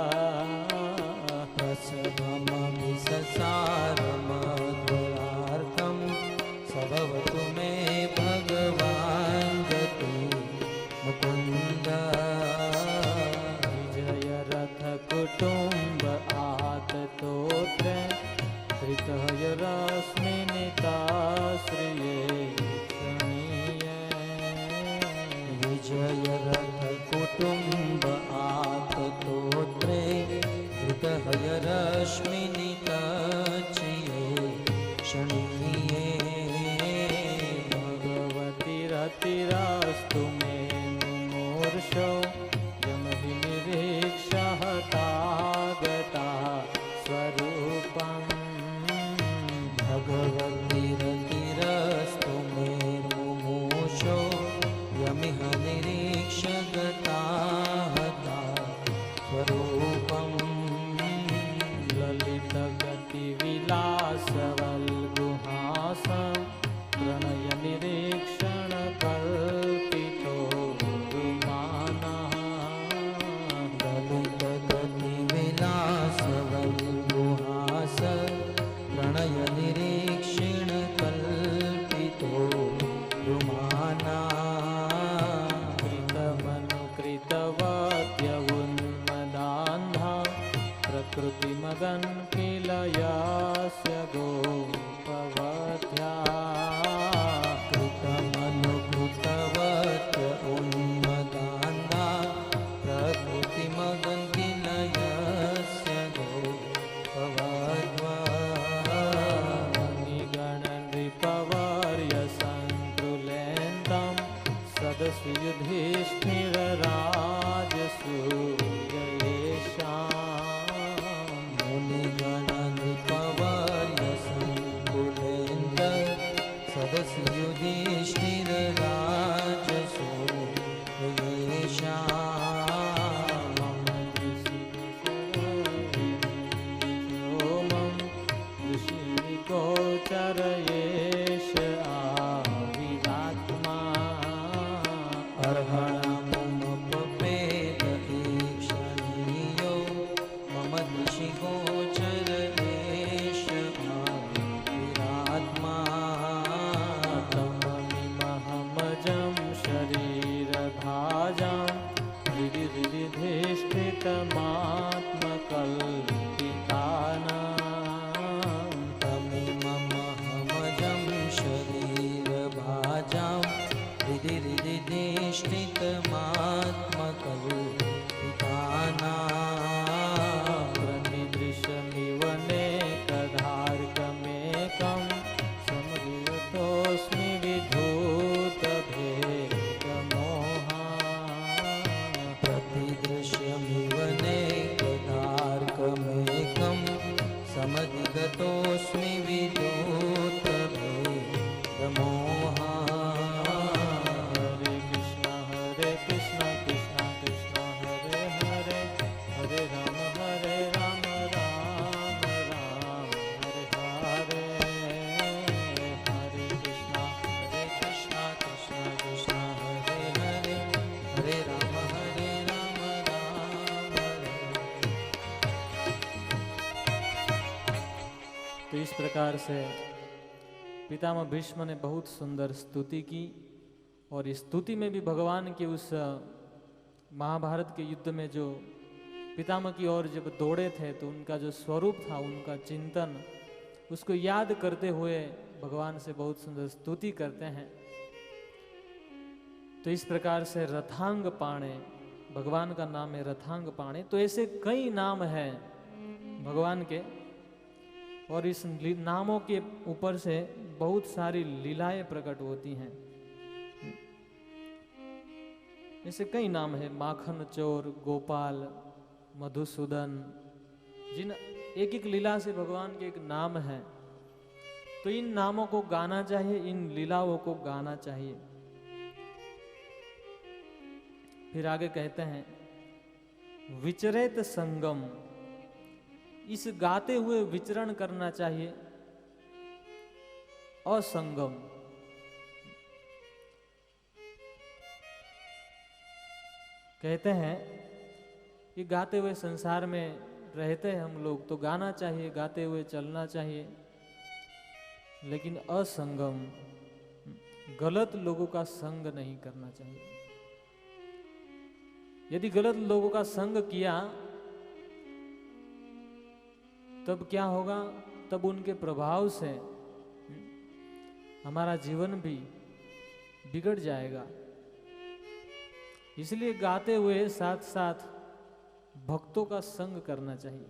प्रसभमभिससारमद्वधार्धं सभवतु मे भगवान् गति मुकुन्दा। विजय रथ कुटुम्ब आततोत्रे धृतय रश्मिनिताश्रिये क्षणीये। विजय रथ कुटुम्ब आततोत्रे धृतय रश्मिनिताचिये क्षणीये। भगवती रतिरस्तु मे मुमूर्षो यमभिनिरीक्ष हतागता स्वरूपम्। भगवती रतिरस्तु मे मुमूषो यमिह निरीक्ष गता हता स्वरूपम्। ललितगतिविलासवल्गुहासं प्रणयनिरीक्षणकल्पितो रुमानः। ललितगतिविलासवल्गुहास प्रणयनिरीक्षणकल्पितो रुमानः। कृतमनुकृतवत्य उन्मदान्धा प्रकृतिमगन् किल यास्य गोपवध्या। कृतमनुकृतवत्य उन्मदान्धा प्रकृतिमगन् किल यस्य गोपवध्वा। निगणनृपवर्य सन्तुलेन्दं सदसि युधिष्ठिरराजसूयेषाम्। मुनिगणनृपवर्य सङ्कुलेन्द्र सदसि युधिष्ठिरराजसूयेषाम्। मम ऋषिमं ऋषिगोचरयेष आविरात्मा। अर्हणमुपपेत ईक्षणीयो मम दिशिगोचर एष आविरात्मा। तममिमहमजं शरीरभाजां हृदिधिष्ठितमात्मकल्पितानां। तमिममहमजं शरीरभाजां हृदिधिष्ठितमात्मकल्पितानां। प्रतिदृशमिव नेकधार्कमेकं समवियुतोऽस्मि विधूतभेदमोहा। प्रतिदृश्यमिव नेकदार्कमेकं समधिगतोऽस्मि विदूतभेदमोहा। हरे कृष्ण कृष्ण कृष्ण हरे हरे, हरे राम राम राम तो इस प्रकार से पितामह भीष्म ने बहुत सुंदर स्तुति की, और इस स्तुति में भी भगवान के उस महाभारत के युद्ध में जो पितामह की ओर जब दौड़े थे तो उनका जो स्वरूप था, उनका चिंतन, उसको याद करते हुए भगवान से बहुत सुंदर स्तुति करते हैं। तो इस प्रकार से रथांग पाणे, भगवान का नाम है रथांग पाणे। तो ऐसे कई नाम हैं भगवान के, और इस नामों के ऊपर से बहुत सारी लीलाएं प्रकट होती हैं। ऐसे कई नाम है, माखन चोर, गोपाल, मधुसूदन, जिन एक एक लीला से भगवान के एक नाम है। तो इन नामों को गाना चाहिए, इन लीलाओं को गाना चाहिए। फिर आगे कहते हैं विचरेत संगम, इस गाते हुए विचरण करना चाहिए। असंगम, कहते हैं कि गाते हुए संसार में रहते हैं हम लोग, तो गाना चाहिए, गाते हुए चलना चाहिए, लेकिन असंगम, गलत लोगों का संग नहीं करना चाहिए। यदि गलत लोगों का संग किया तब क्या होगा? तब उनके प्रभाव से हमारा जीवन भी बिगड़ जाएगा। इसलिए गाते हुए साथ साथ भक्तों का संग करना चाहिए।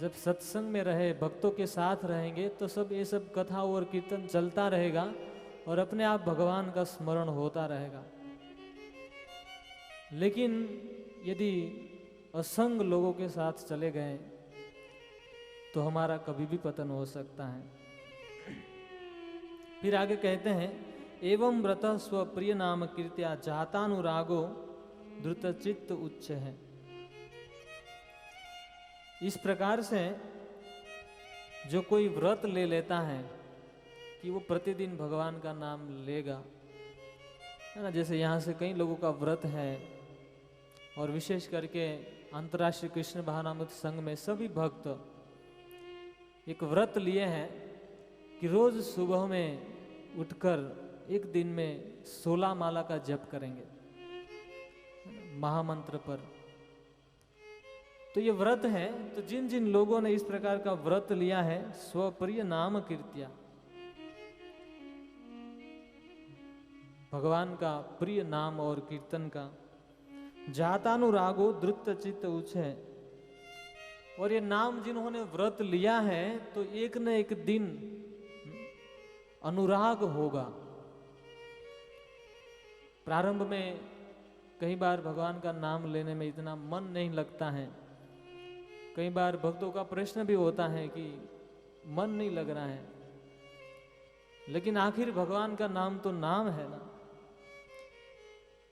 जब सत्संग में रहे, भक्तों के साथ रहेंगे, तो सब ये सब कथा और कीर्तन चलता रहेगा और अपने आप भगवान का स्मरण होता रहेगा। लेकिन यदि असंग लोगों के साथ चले गए तो हमारा कभी भी पतन हो सकता है। फिर आगे कहते हैं एवं व्रत स्वप्रिय नाम कीर्त्या जातानुरागो द्रुतचित्त उच्च है। इस प्रकार से जो कोई व्रत ले लेता है कि वो प्रतिदिन भगवान का नाम लेगा, है ना। जैसे यहाँ से कई लोगों का व्रत है, और विशेष करके अंतर्राष्ट्रीय कृष्ण भावनामृत संघ में सभी भक्त एक व्रत लिए हैं कि रोज सुबह में उठकर एक दिन में 16 माला का जप करेंगे महामंत्र पर। तो ये व्रत है। तो जिन जिन लोगों ने इस प्रकार का व्रत लिया है, स्वप्रिय नाम कीर्त्या, भगवान का प्रिय नाम और कीर्तन का, जातानुरागो द्रुत चित्त उच्च है। और ये नाम जिन्होंने व्रत लिया है तो एक न एक दिन अनुराग होगा। प्रारंभ में कई बार भगवान का नाम लेने में इतना मन नहीं लगता है। कई बार भक्तों का प्रश्न भी होता है कि मन नहीं लग रहा है, लेकिन आखिर भगवान का नाम तो नाम है ना।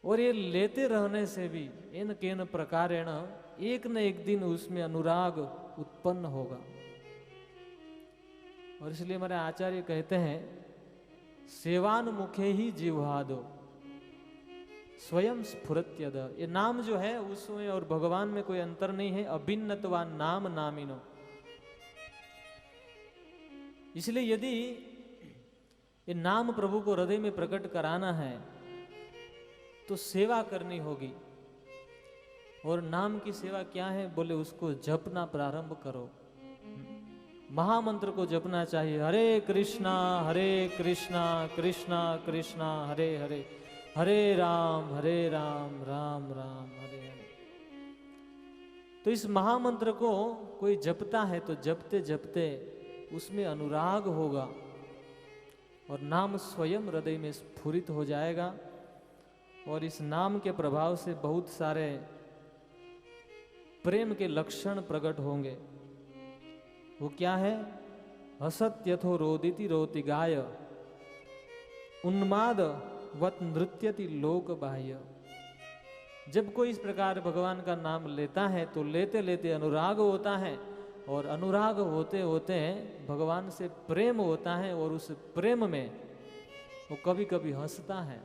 और ये लेते रहने से भी इन केन प्रकारेण एक न एक दिन उसमें अनुराग उत्पन्न होगा। और इसलिए हमारे आचार्य कहते हैं सेवान मुखे ही जिह्वादो स्वयं स्फुरत्यद। ये नाम जो है उसमें और भगवान में कोई अंतर नहीं है। अभिन्नत्वा नाम नामिनो। इसलिए यदि ये नाम प्रभु को हृदय में प्रकट कराना है तो सेवा करनी होगी। और नाम की सेवा क्या है? बोले उसको जपना प्रारंभ करो। महामंत्र को जपना चाहिए। हरे कृष्णा कृष्णा कृष्णा हरे हरे, हरे राम राम राम हरे हरे। तो इस महामंत्र को कोई जपता है तो जपते जपते उसमें अनुराग होगा और नाम स्वयं हृदय में स्फुरित हो जाएगा। और इस नाम के प्रभाव से बहुत सारे प्रेम के लक्षण प्रकट होंगे। वो क्या है? हसत्यथो रोदिति रोति गाय, उन्माद वत नृत्यति लोक बाह्य। जब कोई इस प्रकार भगवान का नाम लेता है तो लेते लेते अनुराग होता है, और अनुराग होते होते भगवान से प्रेम होता है, और उस प्रेम में वो कभी कभी हंसता है।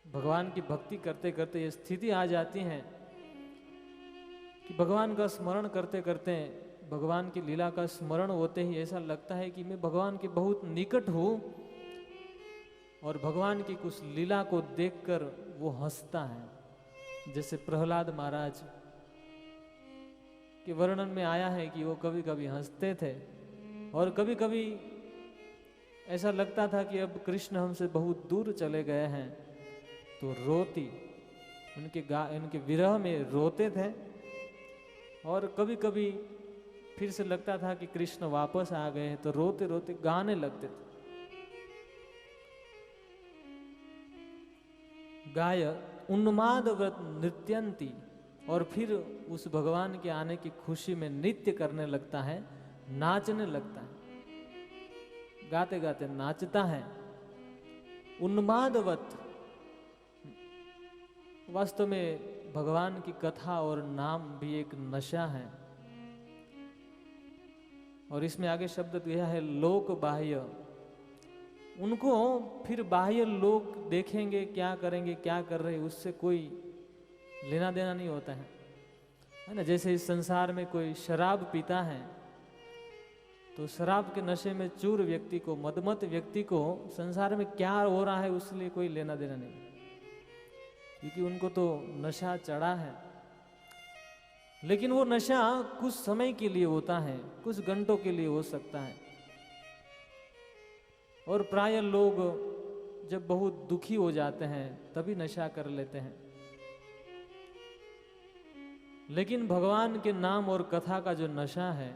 भगवान की भक्ति करते करते ये स्थिति आ जाती है कि भगवान का स्मरण करते करते, भगवान की लीला का स्मरण होते ही ऐसा लगता है कि मैं भगवान के बहुत निकट हूँ, और भगवान की कुछ लीला को देखकर वो हंसता है। जैसे प्रहलाद महाराज के वर्णन में आया है कि वो कभी कभी हंसते थे, और कभी कभी ऐसा लगता था कि अब कृष्ण हमसे बहुत दूर चले गए हैं, तो रोती उनके विरह में रोते थे। और कभी कभी फिर से लगता था कि कृष्ण वापस आ गए हैं, तो रोते रोते गाने लगते थे। गाय उन्मादव्रत नृत्यंती, और फिर उस भगवान के आने की खुशी में नृत्य करने लगता है, नाचने लगता है, गाते गाते नाचता है। उन्मादवत, वास्तव में भगवान की कथा और नाम भी एक नशा है। और इसमें आगे शब्द दिया है लोक बाह्य। उनको फिर बाह्य लोग देखेंगे, क्या करेंगे, क्या कर रहे, उससे कोई लेना देना नहीं होता है ना। जैसे इस संसार में कोई शराब पीता है, तो शराब के नशे में चूर व्यक्ति को, मदमत व्यक्ति को संसार में क्या हो रहा है उसके लिए कोई लेना देना नहीं, क्योंकि उनको तो नशा चढ़ा है। लेकिन वो नशा कुछ समय के लिए होता है, कुछ घंटों के लिए हो सकता है। और प्राय लोग जब बहुत दुखी हो जाते हैं तभी नशा कर लेते हैं। लेकिन भगवान के नाम और कथा का जो नशा है,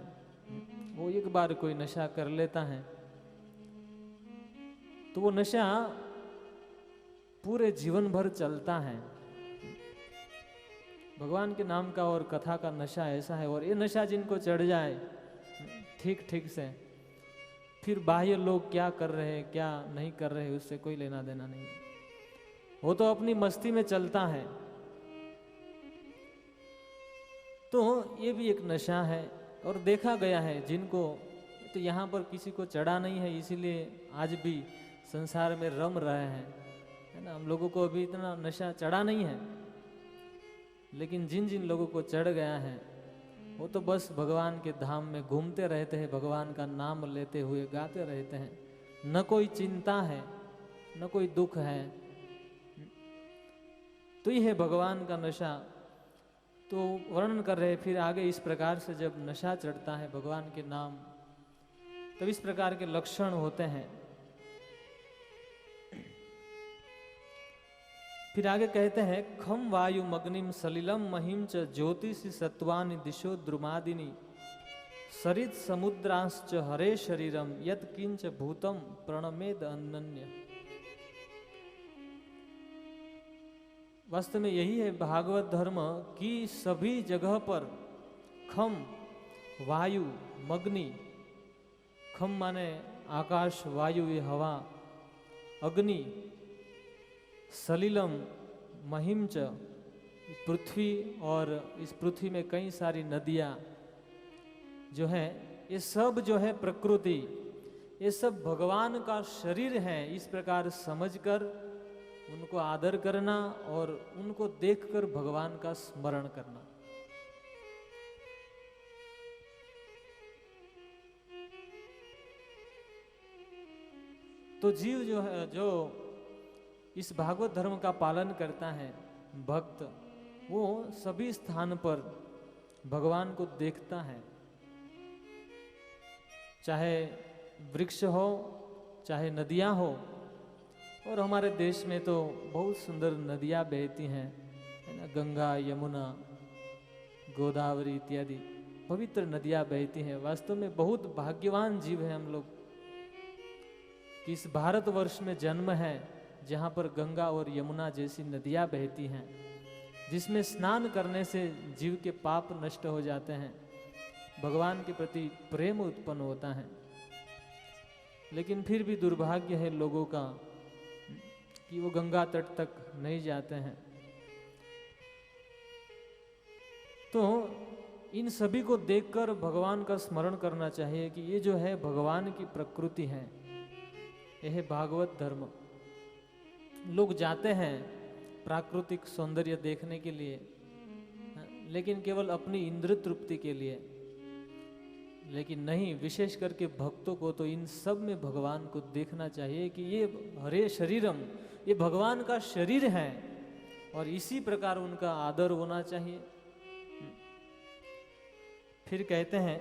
वो एक बार कोई नशा कर लेता है तो वो नशा पूरे जीवन भर चलता है। भगवान के नाम का और कथा का नशा ऐसा है, और ये नशा जिनको चढ़ जाए ठीक ठीक से, फिर बाह्य लोग क्या कर रहे हैं क्या नहीं कर रहे हैं उससे कोई लेना देना नहीं, वो तो अपनी मस्ती में चलता है। तो ये भी एक नशा है। और देखा गया है जिनको, तो यहाँ पर किसी को चढ़ा नहीं है, इसीलिए आज भी संसार में रम रहे हैं, है ना। हम लोगों को अभी इतना नशा चढ़ा नहीं है, लेकिन जिन जिन लोगों को चढ़ गया है वो तो बस भगवान के धाम में घूमते रहते हैं, भगवान का नाम लेते हुए गाते रहते हैं। न कोई चिंता है, न कोई दुख है। तो ये है भगवान का नशा। तो वर्णन कर रहे फिर आगे, इस प्रकार से जब नशा चढ़ता है भगवान के नाम, तब इस प्रकार के लक्षण होते हैं। फिर आगे कहते हैं, खम वायु मग्निम सलिलम महिम च ज्योतिषि सत्वानि दिशो द्रुमादिनी सरित समुद्रांश्च हरे शरीरम यत किंच भूतम प्रणमेद अनन्य। वास्तव में यही है भागवत धर्म कि सभी जगह पर खम, वायु, मग्नि, खम माने आकाश, वायु ये हवा, अग्नि, सलिलम, महिमच पृथ्वी, और इस पृथ्वी में कई सारी नदियाँ जो है, ये सब जो है प्रकृति, ये सब भगवान का शरीर है। इस प्रकार समझकर उनको आदर करना और उनको देखकर भगवान का स्मरण करना। तो जीव जो है, जो इस भागवत धर्म का पालन करता है, भक्त, वो सभी स्थान पर भगवान को देखता है। चाहे वृक्ष हो, चाहे नदियां हो, और हमारे देश में तो बहुत सुंदर नदियां बहती हैं, है ना। गंगा, यमुना, गोदावरी इत्यादि पवित्र नदियां बहती हैं। वास्तव में बहुत भाग्यवान जीव है हम लोग कि इस भारतवर्ष में जन्म है जहाँ पर गंगा और यमुना जैसी नदियां बहती हैं, जिसमें स्नान करने से जीव के पाप नष्ट हो जाते हैं, भगवान के प्रति प्रेम उत्पन्न होता है। लेकिन फिर भी दुर्भाग्य है लोगों का कि वो गंगा तट तक नहीं जाते हैं। तो इन सभी को देखकर भगवान का स्मरण करना चाहिए कि ये जो है भगवान की प्रकृति है, यह है भागवत धर्म। लोग जाते हैं प्राकृतिक सौंदर्य देखने के लिए, लेकिन केवल अपनी इंद्र तृप्ति के लिए। लेकिन नहीं, विशेष करके भक्तों को तो इन सब में भगवान को देखना चाहिए कि ये हरे शरीरम, ये भगवान का शरीर है और इसी प्रकार उनका आदर होना चाहिए। फिर कहते हैं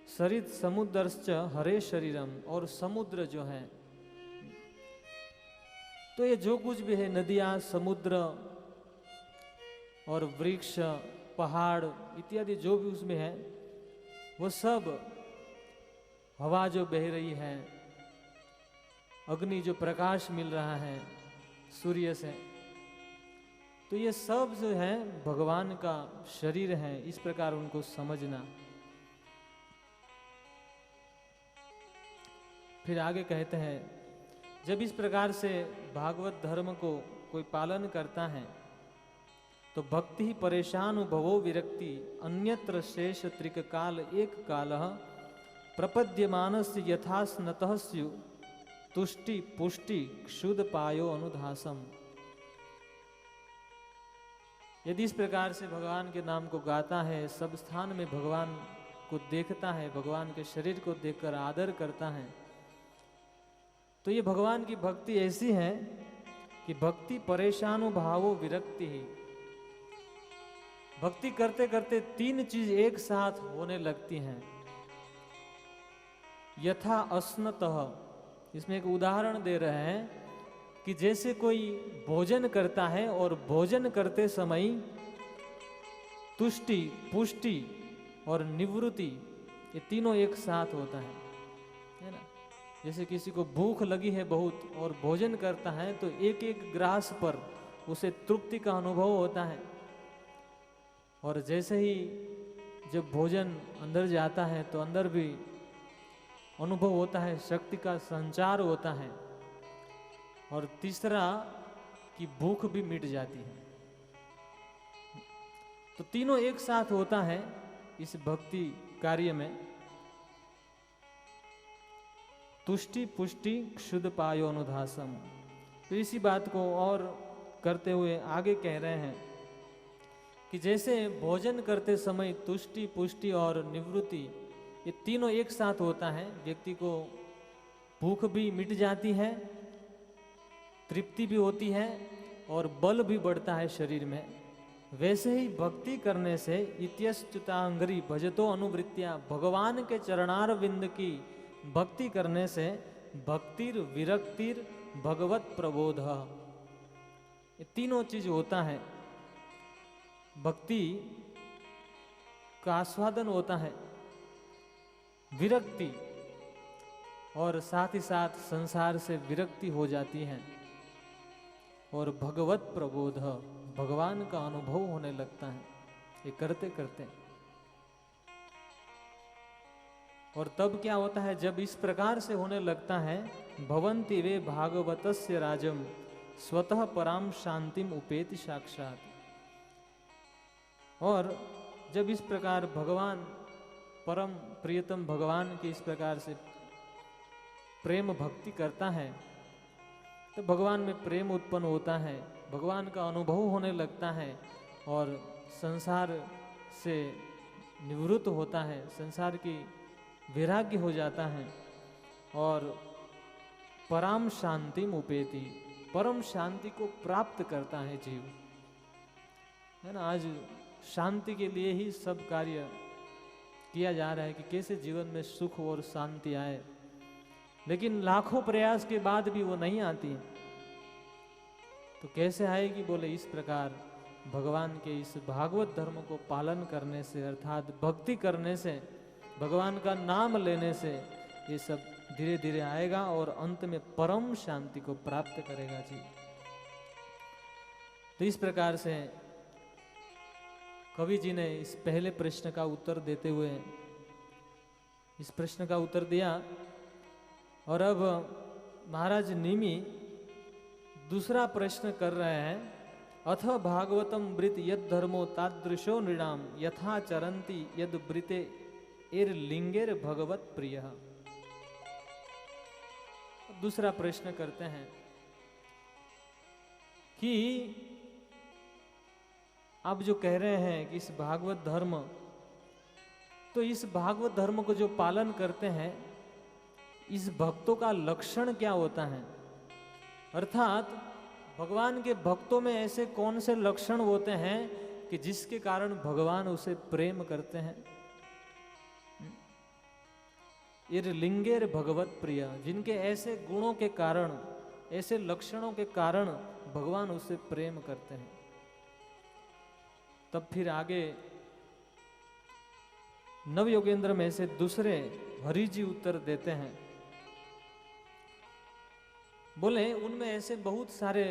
सरित समुद्रश्च हरे शरीरम, और समुद्र जो है, तो ये जो कुछ भी है, नदियाँ, समुद्र और वृक्ष, पहाड़ इत्यादि जो भी उसमें है, वो सब, हवा जो बह रही है, अग्नि जो प्रकाश मिल रहा है सूर्य से, तो ये सब जो है भगवान का शरीर है, इस प्रकार उनको समझना। फिर आगे कहते हैं जब इस प्रकार से भागवत धर्म को कोई पालन करता है तो भक्ति ही परेशान भवो विरक्ति अन्यत्र शेष त्रिक काल एक कालः प्रपद्यमानस्य यथा स्नतः स्यु तुष्टि पुष्टि क्षुद पायो अनुधासम। यदि इस प्रकार से भगवान के नाम को गाता है, सब स्थान में भगवान को देखता है, भगवान के शरीर को देखकर आदर करता है, तो ये भगवान की भक्ति ऐसी है कि भक्ति परेशानुभावो विरक्ति ही। भक्ति करते करते तीन चीज एक साथ होने लगती हैं। यथा अस्नतः, इसमें एक उदाहरण दे रहे हैं कि जैसे कोई भोजन करता है और भोजन करते समय तुष्टि, पुष्टि और निवृत्ति, ये तीनों एक साथ होता है ना। जैसे किसी को भूख लगी है बहुत और भोजन करता है तो एक एक ग्रास पर उसे तृप्ति का अनुभव होता है, और जैसे ही जब भोजन अंदर जाता है तो अंदर भी अनुभव होता है, शक्ति का संचार होता है, और तीसरा कि भूख भी मिट जाती है। तो तीनों एक साथ होता है इस भक्ति कार्य में। तुष्टि पुष्टि क्षुद पायो अनुधासम। तो इसी बात को और करते हुए आगे कह रहे हैं कि जैसे भोजन करते समय तुष्टि पुष्टि और निवृत्ति ये तीनों एक साथ होता है, व्यक्ति को भूख भी मिट जाती है, तृप्ति भी होती है और बल भी बढ़ता है शरीर में, वैसे ही भक्ति करने से इत्यस्तुतांगरी भजतो अनुवृत्तिया, भगवान के चरणार विंद की भक्ति करने से भक्तिर विरक्तिर भगवत प्रबोध, ये तीनों चीज होता है। भक्ति का आस्वादन होता है, विरक्ति, और साथ ही साथ संसार से विरक्ति हो जाती है, और भगवत प्रबोध, भगवान का अनुभव होने लगता है ये करते करते। और तब क्या होता है, जब इस प्रकार से होने लगता है, भवन्ति वे भागवतस्य राजम स्वतः पराम शांतिम उपेति साक्षात। और जब इस प्रकार भगवान, परम प्रियतम भगवान की इस प्रकार से प्रेम भक्ति करता है तो भगवान में प्रेम उत्पन्न होता है, भगवान का अनुभव होने लगता है, और संसार से निवृत्त होता है, संसार की वैराग्य हो जाता है, और परम शांति उपेति, परम शांति को प्राप्त करता है जीव, है ना। आज शांति के लिए ही सब कार्य किया जा रहा है कि कैसे जीवन में सुख और शांति आए, लेकिन लाखों प्रयास के बाद भी वो नहीं आती। तो कैसे आएगी, बोले इस प्रकार भगवान के इस भागवत धर्म को पालन करने से, अर्थात भक्ति करने से, भगवान का नाम लेने से ये सब धीरे धीरे आएगा और अंत में परम शांति को प्राप्त करेगा जी। तो इस प्रकार से कवि जी ने इस पहले प्रश्न का उत्तर देते हुए इस प्रश्न का उत्तर दिया, और अब महाराज निमि दूसरा प्रश्न कर रहे हैं। अथ भागवतम वृत यद धर्मो तादृशो नृणाम यथा चरंती यद वृते एर लिंगेर भगवत प्रिय। दूसरा प्रश्न करते हैं कि आप जो कह रहे हैं कि इस भागवत धर्म, तो इस भागवत धर्म को जो पालन करते हैं, इस भक्तों का लक्षण क्या होता है? अर्थात भगवान के भक्तों में ऐसे कौन से लक्षण होते हैं कि जिसके कारण भगवान उसे प्रेम करते हैं? इरलिंगेर भगवत प्रिय, जिनके ऐसे गुणों के कारण, ऐसे लक्षणों के कारण भगवान उसे प्रेम करते हैं। तब फिर आगे नवयोगेंद्र में से दूसरे हरि जी उत्तर देते हैं। बोले उनमें ऐसे बहुत सारे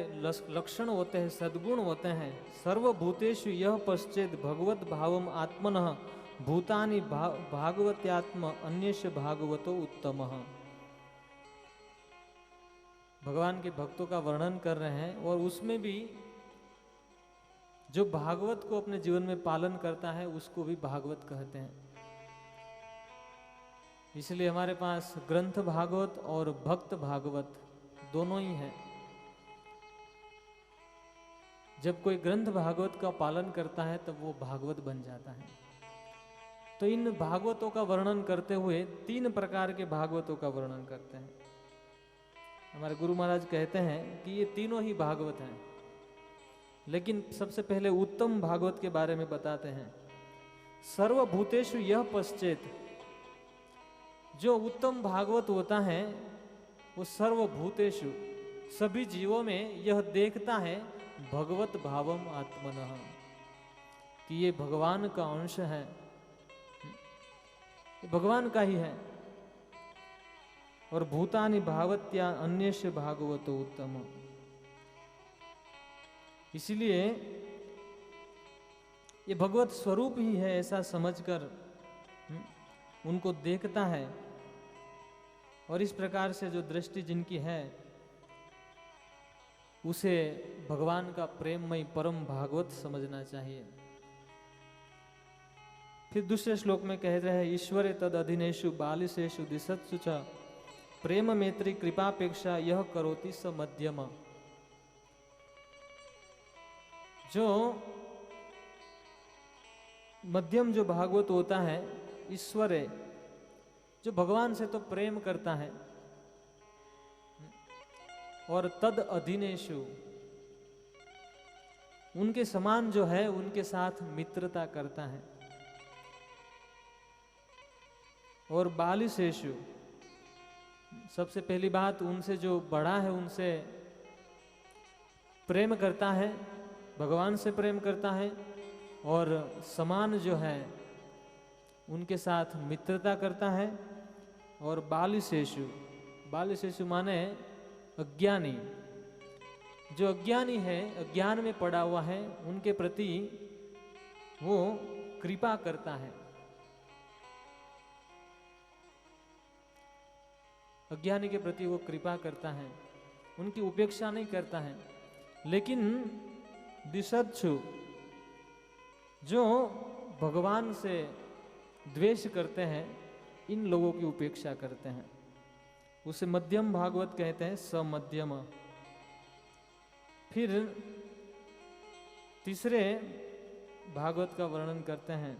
लक्षण होते हैं, सद्गुण होते हैं। सर्वभूतेषु यह पश्चेद भगवत भावम आत्मनः भूतानि भागवत्यात्म अन्यस्य भागवतो उत्तमः। भगवान के भक्तों का वर्णन कर रहे हैं और उसमें भी जो भागवत को अपने जीवन में पालन करता है उसको भी भागवत कहते हैं। इसलिए हमारे पास ग्रंथ भागवत और भक्त भागवत दोनों ही हैं। जब कोई ग्रंथ भागवत का पालन करता है तब वो भागवत बन जाता है। तो इन भागवतों का वर्णन करते हुए 3 प्रकार के भागवतों का वर्णन करते हैं। हमारे गुरु महाराज कहते हैं कि ये तीनों ही भागवत हैं, लेकिन सबसे पहले उत्तम भागवत के बारे में बताते हैं। सर्वभूतेषु यह पश्चेत, जो उत्तम भागवत होता है वो सर्वभूतेषु, सभी जीवों में यह देखता है भगवत भावम आत्मनः, कि ये भगवान का अंश है, ये भगवान का ही है। और भूतानि भावत्या अन्यस्य भागवतो उत्तम, इसलिए ये भगवत स्वरूप ही है ऐसा समझकर उनको देखता है। और इस प्रकार से जो दृष्टि जिनकी है उसे भगवान का प्रेममय परम भागवत समझना चाहिए। फिर दूसरे श्लोक में कह रहे हैं, ईश्वरे तद अधीनेषु बालिशेषु दिशत्सु च प्रेम मैत्री कृपापेक्षा यह करोति स मध्यम। जो मध्यम जो भागवत होता है, ईश्वर है, जो भगवान से तो प्रेम करता है, और तद अधीनेषु, उनके समान जो है उनके साथ मित्रता करता है। और बालिशेषु, सबसे पहली बात उनसे जो बड़ा है उनसे प्रेम करता है, भगवान से प्रेम करता है। और समान जो है उनके साथ मित्रता करता है। और बालिशेषु, बालिशेषु माने अज्ञानी, जो अज्ञानी है, अज्ञान में पड़ा हुआ है, उनके प्रति वो कृपा करता है। अज्ञानी के प्रति वो कृपा करता है, उनकी उपेक्षा नहीं करता है। लेकिन दिशत्सु, जो भगवान से द्वेष करते हैं, इन लोगों की उपेक्षा करते हैं, उसे मध्यम भागवत कहते हैं, समध्यम। फिर तीसरे भागवत का वर्णन करते हैं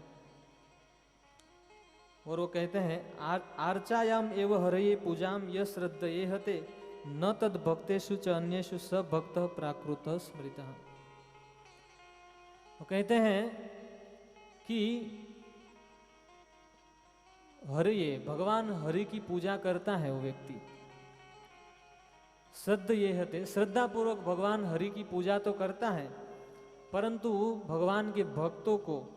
और वो कहते हैं, आर्चायाम एव हरये पूजाम य श्रद्धयेहते न तद भक्तेषु च अन्येषु स भक्तः प्राकृतः स्मृतः। वो कहते हैं कि हरये, भगवान हरि की पूजा करता है वो व्यक्ति, श्रद्धयेहते, श्रद्धा पूर्वक भगवान हरि की पूजा तो करता है, परंतु भगवान के भक्तों को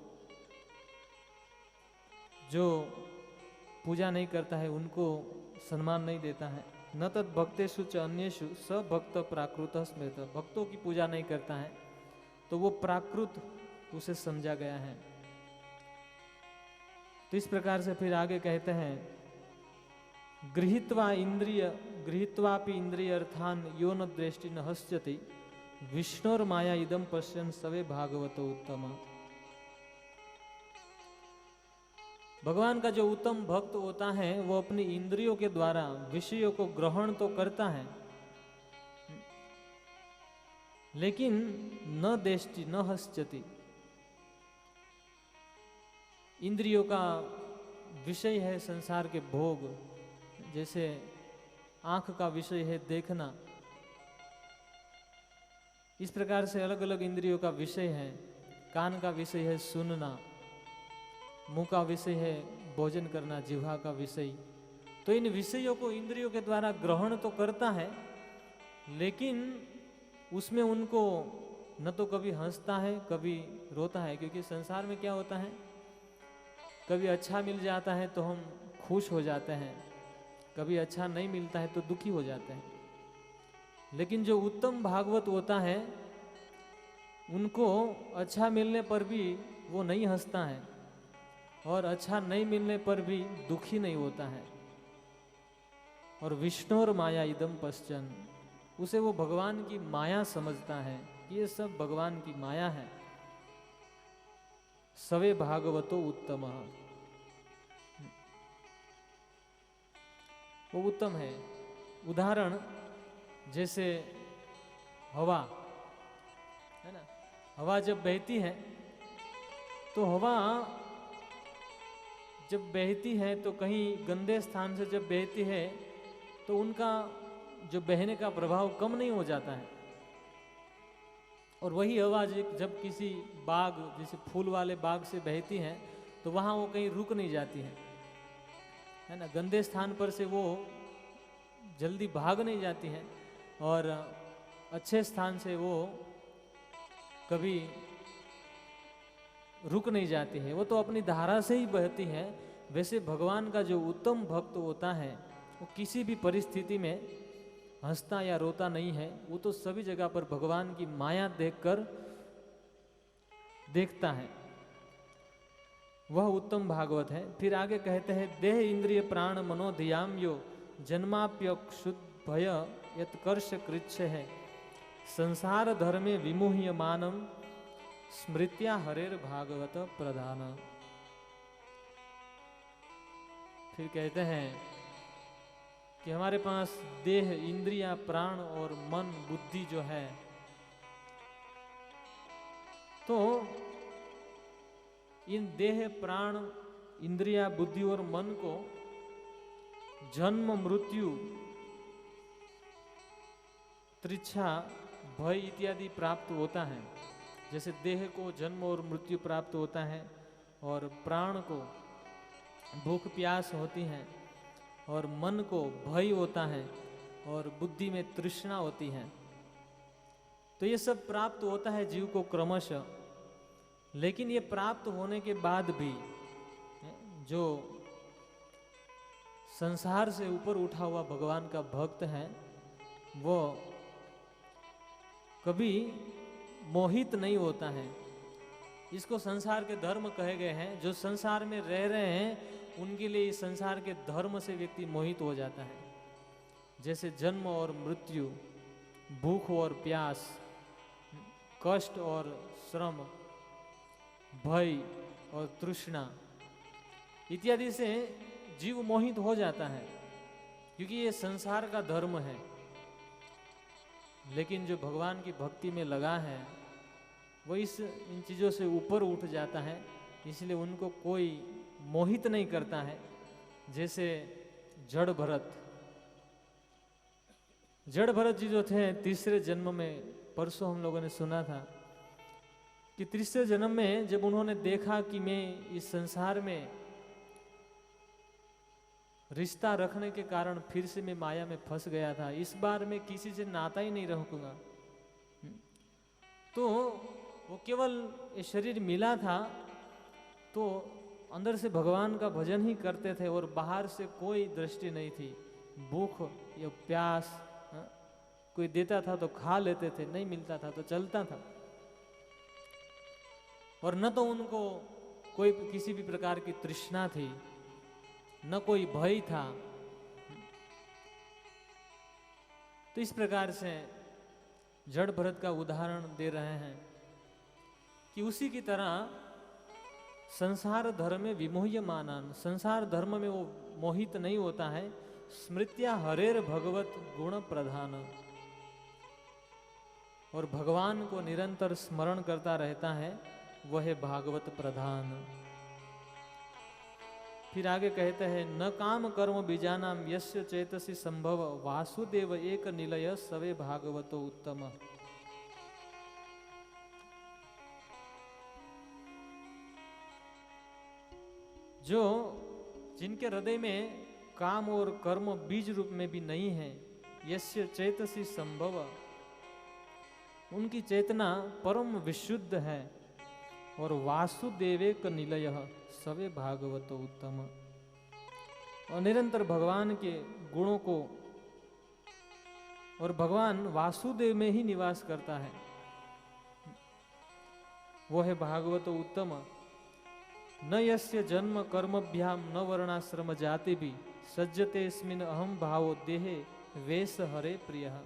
जो पूजा नहीं करता है उनको सम्मान नहीं देता है। न तद भक्तेषु च अन्येषु स भक्त प्राकृतः स्मृतः, भक्तों की पूजा नहीं करता है तो वो प्राकृत उसे समझा गया है। तो इस प्रकार से फिर आगे कहते हैं, गृहीत्वापि इंद्रिय अर्थान यो न दृष्टि न हस्यति विष्णुर माया इदम पश्यन् सवे भागवतो उत्तम। भगवान का जो उत्तम भक्त होता है वो अपनी इंद्रियों के द्वारा विषयों को ग्रहण तो करता है, लेकिन न दृष्टि न हस्यति, इंद्रियों का विषय है संसार के भोग, जैसे आंख का विषय है देखना, इस प्रकार से अलग अलग इंद्रियों का विषय है। कान का विषय है सुनना, मुंह का विषय है भोजन करना, जिह्वा का विषय। तो इन विषयों को इंद्रियों के द्वारा ग्रहण तो करता है, लेकिन उसमें उनको न तो कभी हंसता है कभी रोता है, क्योंकि संसार में क्या होता है, कभी अच्छा मिल जाता है तो हम खुश हो जाते हैं, कभी अच्छा नहीं मिलता है तो दुखी हो जाते हैं। लेकिन जो उत्तम भागवत होता है उनको अच्छा मिलने पर भी वो नहीं हंसता है, और अच्छा नहीं मिलने पर भी दुखी नहीं होता है। और विष्णुर माया इदम पश्चन, उसे वो भगवान की माया समझता है, ये सब भगवान की माया है। सवे भागवतो उत्तम, वो उत्तम है। उदाहरण जैसे हवा है ना, हवा जब बहती है तो हवा जब बहती है तो कहीं गंदे स्थान से जब बहती है तो उनका जो बहने का प्रभाव कम नहीं हो जाता है। और वही हवा जब किसी बाग, जैसे फूल वाले बाग से बहती है तो वहाँ वो कहीं रुक नहीं जाती है ना, गंदे स्थान पर से वो जल्दी भाग नहीं जाती हैं, और अच्छे स्थान से वो कभी रुक नहीं जाती है, वो तो अपनी धारा से ही बहती है। वैसे भगवान का जो उत्तम भक्त होता है वो किसी भी परिस्थिति में हंसता या रोता नहीं है, वो तो सभी जगह पर भगवान की माया देखकर देखता है, वह उत्तम भागवत है। फिर आगे कहते हैं, देह इंद्रिय प्राण मनो धियाम यो जन्माप्यक्षुद भय यत्कर्ष कृच्छ है, संसार धर्मे विमुह्यमानम स्मृत्या हरेर भागवत प्रधान। फिर कहते हैं कि हमारे पास देह इंद्रिया प्राण और मन बुद्धि जो है, तो इन देह प्राण इंद्रिया बुद्धि और मन को जन्म मृत्यु तृष्णा भय इत्यादि प्राप्त होता है। जैसे देह को जन्म और मृत्यु प्राप्त होता है, और प्राण को भूख प्यास होती है, और मन को भय होता है, और बुद्धि में तृष्णा होती है। तो ये सब प्राप्त होता है जीव को क्रमशः। लेकिन ये प्राप्त होने के बाद भी जो संसार से ऊपर उठा हुआ भगवान का भक्त है, वो कभी मोहित नहीं होता है। इसको संसार के धर्म कहे गए हैं। जो संसार में रह रहे हैं उनके लिए इस संसार के धर्म से व्यक्ति मोहित हो जाता है। जैसे जन्म और मृत्यु, भूख और प्यास, कष्ट और श्रम, भय और तृष्णा इत्यादि से जीव मोहित हो जाता है, क्योंकि ये संसार का धर्म है। लेकिन जो भगवान की भक्ति में लगा है वो इन चीज़ों से ऊपर उठ जाता है, इसलिए उनको कोई मोहित नहीं करता है। जैसे जड़ भरत जी जो थे तीसरे जन्म में, परसों हम लोगों ने सुना था कि तीसरे जन्म में जब उन्होंने देखा कि मैं इस संसार में रिश्ता रखने के कारण फिर से मैं माया में फंस गया था, इस बार मैं किसी से नाता ही नहीं रखूंगा, तो वो केवल ये शरीर मिला था तो अंदर से भगवान का भजन ही करते थे, और बाहर से कोई दृष्टि नहीं थी। भूख या प्यास, कोई देता था तो खा लेते थे, नहीं मिलता था तो चलता था। और न तो उनको कोई किसी भी प्रकार की तृष्णा थी, न कोई भय था। तो इस प्रकार से जड़ भरत का उदाहरण दे रहे हैं कि उसी की तरह संसार धर्म में विमोह्यमानन, संसार धर्म में वो मोहित नहीं होता है। स्मृत्या हरेर भगवत गुण प्रधान, और भगवान को निरंतर स्मरण करता रहता है, वह है भागवत प्रधान। फिर आगे कहते हैं न काम कर्म बीजानाम यस्य चेतसी संभव वासुदेव एक निलय सवे भागवतो उत्तम। जो जिनके हृदय में काम और कर्म बीज रूप में भी नहीं है, यस्य चेतसी संभव, उनकी चेतना परम विशुद्ध है, और वासुदेवेक निलय सवे भागवतो उत्तम, और निरंतर भगवान के गुणों को, और भगवान वासुदेव में ही निवास करता है, वो है भागवतो उत्तम। न यस्य जन्म कर्मभ्याम न वर्णाश्रम जाति भी सज्जते अस्मिन् अहम भावो देहे वेश हरे प्रियः।